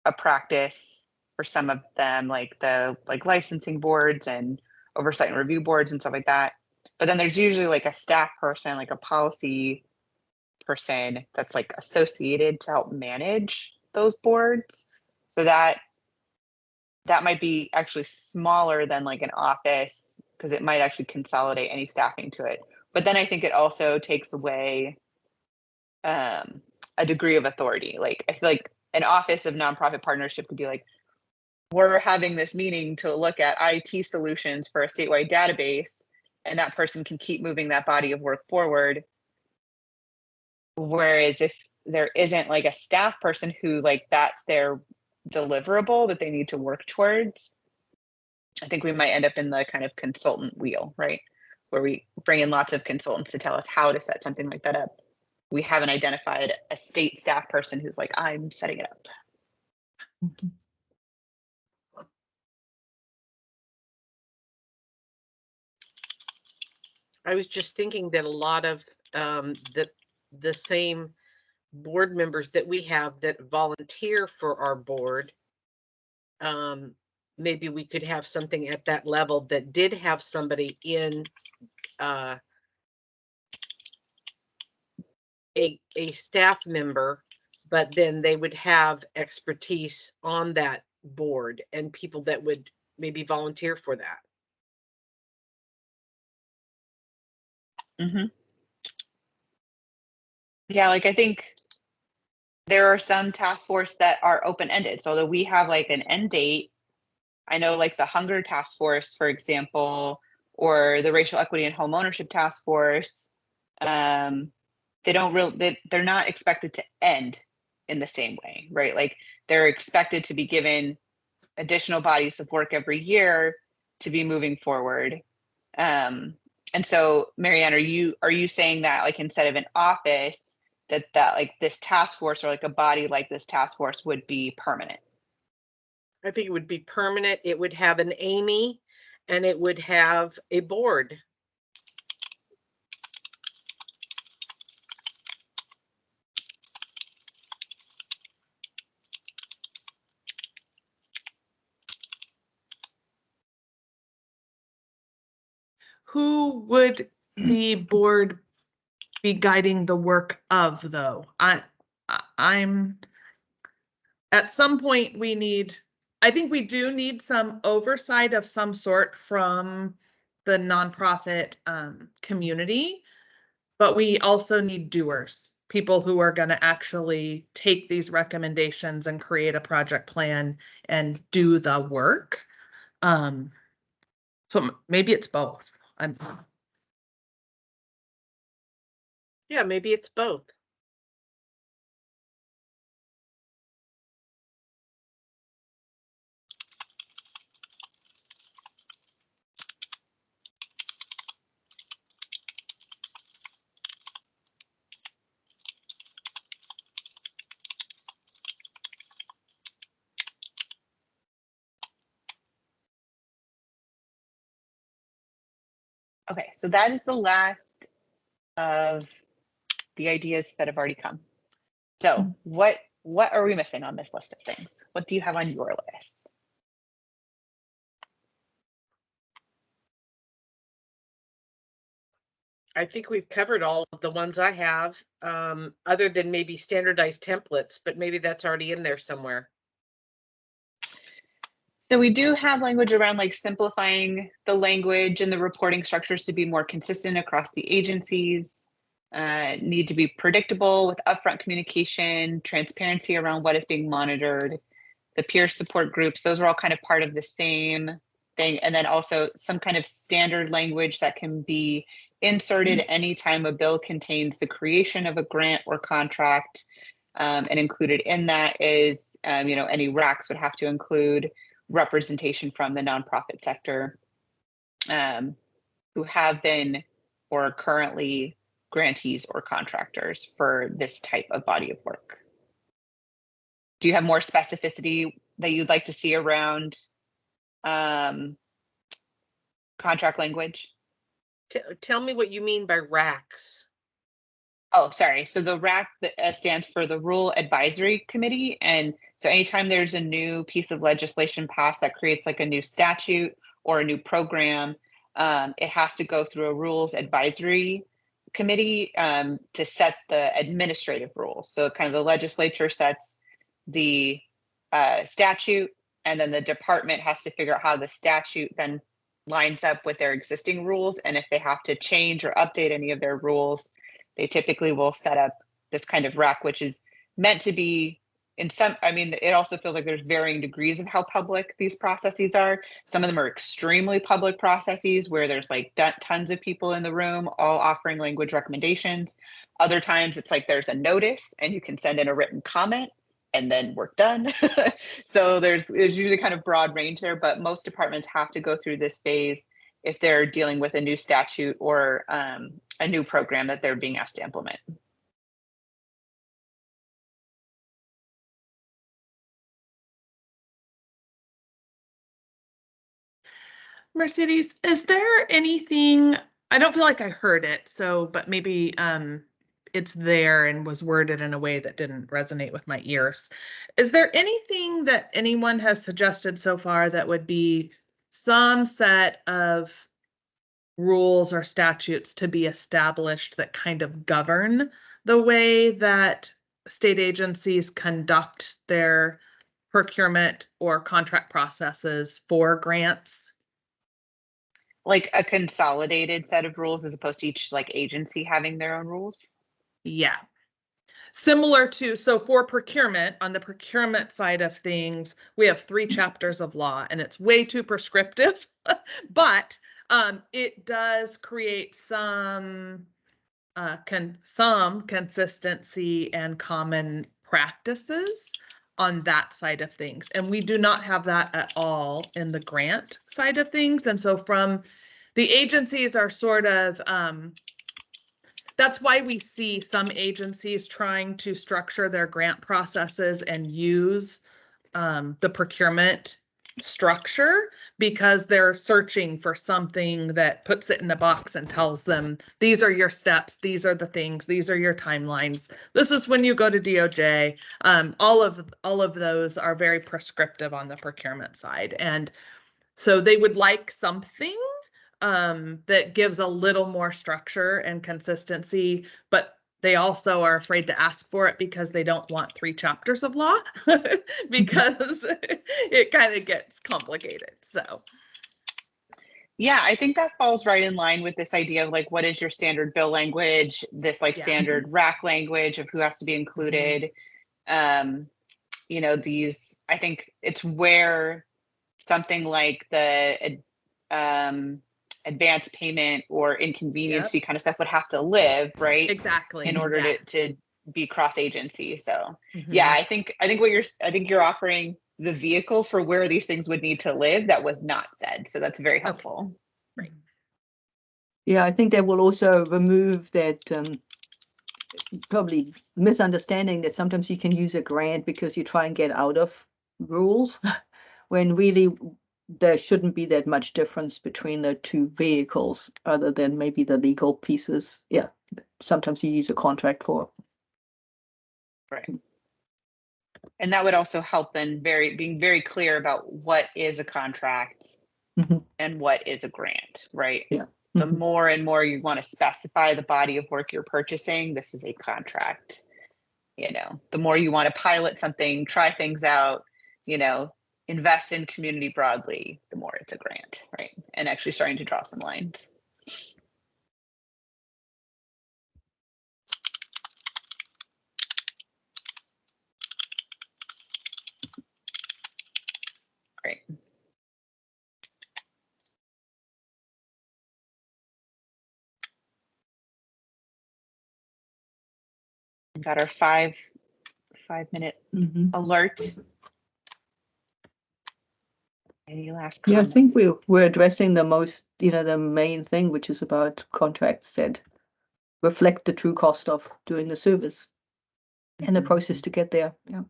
a practice for some of them, like the like licensing boards and oversight and review boards and stuff like that. But then there's usually like a staff person, like a policy person that's like associated to help manage those boards. So that might be actually smaller than like an office, because it might actually consolidate any staffing to it. But then I think it also takes away a degree of authority. Like I feel like an office of nonprofit partnership could be like, we're having this meeting to look at IT solutions for a statewide database, and that person can keep moving that body of work forward. Whereas if there isn't like a staff person who like that's their deliverable that they need to work towards, I think we might end up in the kind of consultant wheel, right? Where we bring in lots of consultants to tell us how to set something like that up. We haven't identified a state staff person who's like, I'm setting it up. I was just thinking that a lot of the same board members that we have that volunteer for our board, maybe we could have something at that level that did have somebody in a staff member, but then they would have expertise on that board and people that would maybe volunteer for that. Mm-hmm. Yeah, like I think there are some task force that are open-ended, so that we have like an end date. I know like the Hunger Task Force, for example, or the Racial Equity and Home Ownership Task Force, they don't really, they're not expected to end in the same way, right? Like they're expected to be given additional bodies of work every year to be moving forward. And so, Marianne, are you saying that like instead of an office, that like this task force or like a body like this task force would be permanent? I think it would be permanent. It would have an Amy and it would have a board. Who would the board be guiding the work of, though? I'm at some point I think we do need some oversight of some sort from the nonprofit community, but we also need doers, people who are going to actually take these recommendations and create a project plan and do the work. So maybe it's both. Yeah, maybe it's both. Okay, so that is the last of the ideas that have already come. So what are we missing on this list of things? What do you have on your list? I think we've covered all of the ones I have, other than maybe standardized templates, but maybe that's already in there somewhere. So we do have language around like simplifying the language and the reporting structures to be more consistent across the agencies. Need to be predictable with upfront communication, transparency around what is being monitored, the peer support groups, those are all kind of part of the same thing. And then also some kind of standard language that can be inserted anytime a bill contains the creation of a grant or contract. And included in that is, any RACs would have to include representation from the nonprofit sector who have been or are currently grantees or contractors for this type of body of work. Do you have more specificity that you'd like to see around contract language? Tell me what you mean by RACs. Oh, sorry. So the RAC stands for the Rural Advisory Committee. And so anytime there's a new piece of legislation passed that creates like a new statute or a new program, it has to go through a Rules Advisory Committee to set the administrative rules. So kind of the legislature sets the statute, and then the department has to figure out how the statute then lines up with their existing rules. And if they have to change or update any of their rules, they typically will set up this kind of RAC, which is meant to be it also feels like there's varying degrees of how public these processes are. Some of them are extremely public processes where there's like tons of people in the room all offering language recommendations. Other times it's like there's a notice and you can send in a written comment and then we're done. So there's usually kind of broad range there, but most departments have to go through this phase if they're dealing with a new statute or a new program that they're being asked to implement. Mercedes, is there anything, I don't feel like I heard it, but maybe it's there and was worded in a way that didn't resonate with my ears. Is there anything that anyone has suggested so far that would be some set of rules or statutes to be established that kind of govern the way that state agencies conduct their procurement or contract processes for grants? Like a consolidated set of rules as opposed to each like agency having their own rules? Yeah. Similar to, so for procurement, on the procurement side of things, we have 3 chapters of law and it's way too prescriptive, but it does create some consistency and common practices on that side of things. And we do not have that at all in the grant side of things. And so from the agencies are sort of, that's why we see some agencies trying to structure their grant processes and use the procurement structure, because they're searching for something that puts it in a box and tells them, these are your steps, these are the things, these are your timelines, this is when you go to DOJ. All of those are very prescriptive on the procurement side. And so they would like something that gives a little more structure and consistency, but they also are afraid to ask for it because they don't want 3 chapters of law because it kind of gets complicated. So yeah, I think that falls right in line with this idea of like, what is your standard bill language, this like standard RAC language of who has to be included. These, I think it's where something like the advance payment or inconvenience fee kind of stuff would have to live, right? Exactly. In order to be cross agency. So yeah, I think you're offering the vehicle for where these things would need to live that was not said. So that's very helpful. Right. Yeah, I think they will also remove that probably misunderstanding that sometimes you can use a grant because you try and get out of rules when really there shouldn't be that much difference between the 2 vehicles other than maybe the legal pieces. Yeah, sometimes you use a contract for. Right. And that would also help in being very clear about what is a contract and what is a grant, right? Yeah. The more and more you want to specify the body of work you're purchasing, this is a contract. The more you want to pilot something, try things out, invest in community broadly, the more it's a grant, right? And actually starting to draw some lines. Great. We got our 5-minute alert. Any last Yeah, I comments? think we're addressing the most, the main thing, which is about contracts that reflect the true cost of doing the service and the process to get there. Yeah.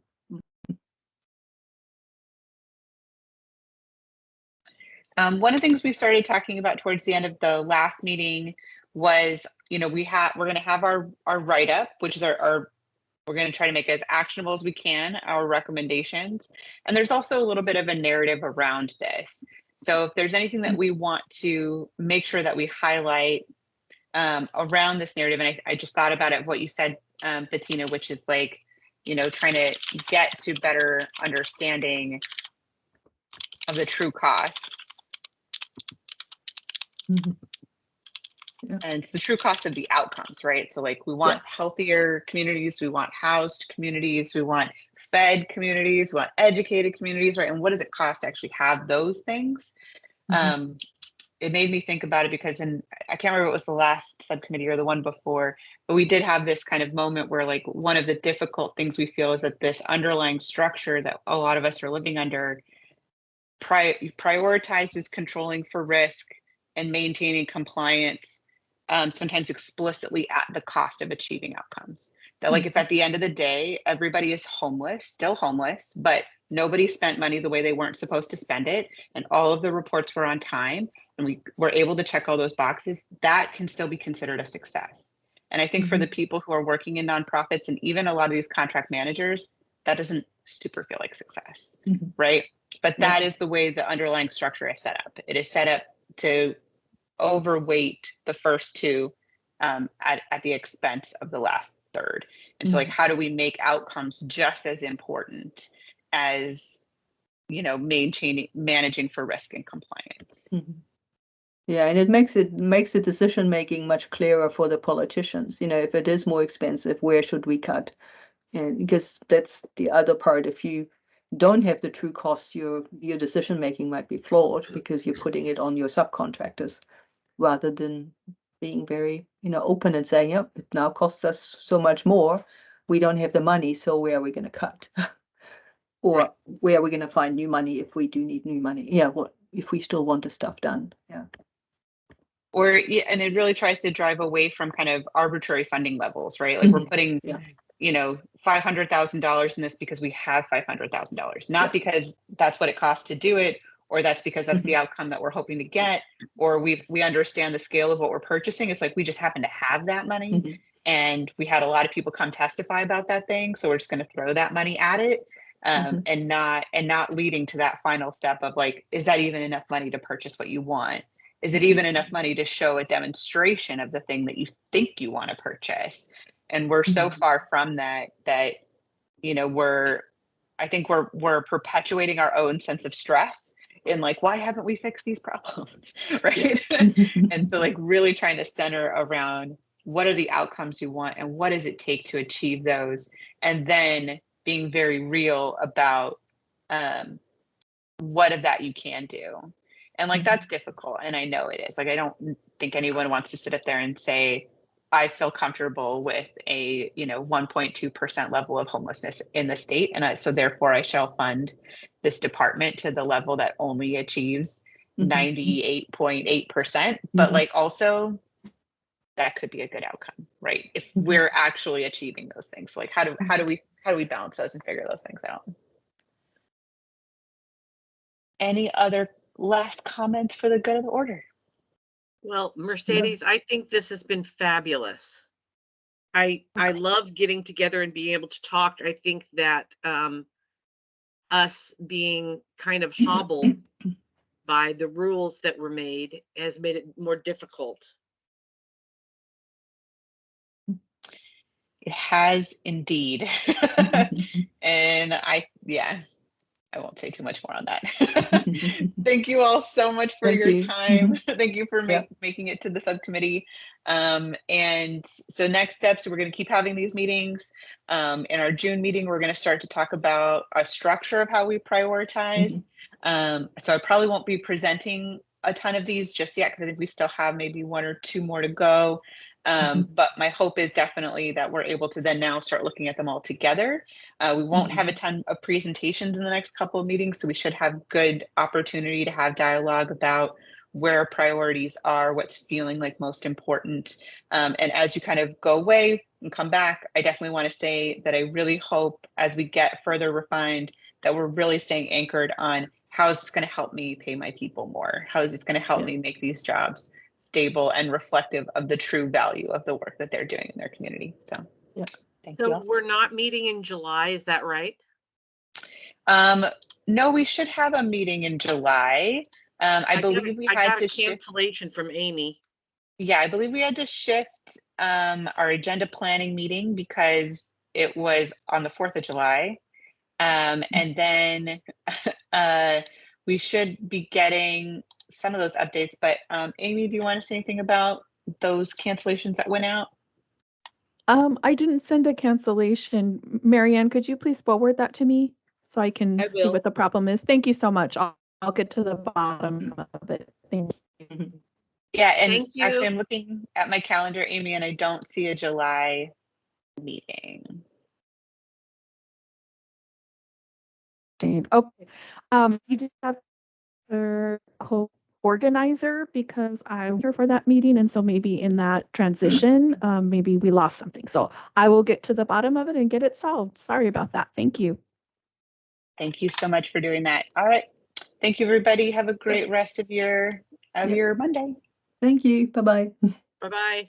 One of the things we started talking about towards the end of the last meeting was, we're going to have our write-up, which is we're going to try to make as actionable as we can, our recommendations. And there's also a little bit of a narrative around this. So if there's anything that we want to make sure that we highlight around this narrative, and I just thought about it, what you said, Bettina, which is like, trying to get to better understanding of the true costs. Yeah. And it's the true cost of the outcomes, right? So like we want healthier communities, we want housed communities, we want fed communities, we want educated communities, right? And what does it cost to actually have those things? It made me think about it because I can't remember if it was the last subcommittee or the one before, but we did have this kind of moment where like one of the difficult things we feel is that this underlying structure that a lot of us are living under prioritizes controlling for risk and maintaining compliance, sometimes explicitly at the cost of achieving outcomes. That like if at the end of the day, everybody is still homeless, but nobody spent money the way they weren't supposed to spend it, and all of the reports were on time, and we were able to check all those boxes, that can still be considered a success. And I think for the people who are working in nonprofits and even a lot of these contract managers, that doesn't super feel like success, right? But that is the way the underlying structure is set up. It is set up to overweight the first two at the expense of the last third. And so like, how do we make outcomes just as important as, managing for risk and compliance? Yeah, and it makes the decision making much clearer for the politicians. If it is more expensive, where should we cut? And because that's the other part. If you don't have the true cost, your decision making might be flawed because you're putting it on your subcontractors rather than being very open and saying, yep, it now costs us so much more. We don't have the money, so where are we going to cut? Or where are we going to find new money if we do need new money? Yeah, what if we still want the stuff done? Yeah. And it really tries to drive away from kind of arbitrary funding levels, right? Like we're putting, $500,000 in this because we have $500,000, not because that's what it costs to do it, or that's because that's the outcome that we're hoping to get, or we understand the scale of what we're purchasing. It's like we just happen to have that money, and we had a lot of people come testify about that thing, so we're just going to throw that money at it, and not leading to that final step of like, is that even enough money to purchase what you want? Is it even enough money to show a demonstration of the thing that you think you want to purchase? And we're so far from that I think we're perpetuating our own sense of stress in like, why haven't we fixed these problems? Right. And so like really trying to center around what are the outcomes you want and what does it take to achieve those? And then being very real about what of that you can do. And like, that's difficult. And I know it is. Like, I don't think anyone wants to sit up there and say, I feel comfortable with a 1.2% level of homelessness in the state. And so therefore I shall fund this department to the level that only achieves 98.8%. But like also that could be a good outcome, right? If we're actually achieving those things. Like how do we balance those and figure those things out? Any other last comments for the good of the order? Well, Mercedes, I think this has been fabulous. I love getting together and being able to talk. I think that us being kind of hobbled by the rules that were made has made it more difficult. It has indeed. And I won't say too much more on that. Thank you all so much for Thank your you. time. Thank you for Yeah. making it to the subcommittee. And so next steps, we're going to keep having these meetings. In our June meeting, we're going to start to talk about a structure of how we prioritize. So I probably won't be presenting a ton of these just yet because I think we still have maybe 1 or 2 more to go. But my hope is definitely that we're able to then now start looking at them all together. We won't have a ton of presentations in the next couple of meetings, so we should have good opportunity to have dialogue about where our priorities are, what's feeling like most important. And as you kind of go away and come back, I definitely want to say that I really hope as we get further refined that we're really staying anchored on how is this going to help me pay my people more? How is this going to help me make these jobs stable and reflective of the true value of the work that they're doing in their community? So thank you. So we're not meeting in July, is that right? No, we should have a meeting in July. I believe we had to shift. Cancellation from Amy. Yeah, I believe we had to shift our agenda planning meeting because it was on the 4th of July. And then we should be getting some of those updates. But Amy, do you want to say anything about those cancellations that went out? I didn't send a cancellation. Marianne, could you please forward that to me so I can see what the problem is? Thank you so much. I'll get to the bottom of it. Thank you. Yeah, and Thank you. actually I'm looking at my calendar, Amy, and I don't see a July meeting. Okay. We did have a co-organizer because I'm here for that meeting, and so maybe in that transition, maybe we lost something. So I will get to the bottom of it and get it solved. Sorry about that. Thank you. Thank you so much for doing that. All right. Thank you, everybody. Have a great rest of your Monday. Thank you. Bye-bye. Bye-bye.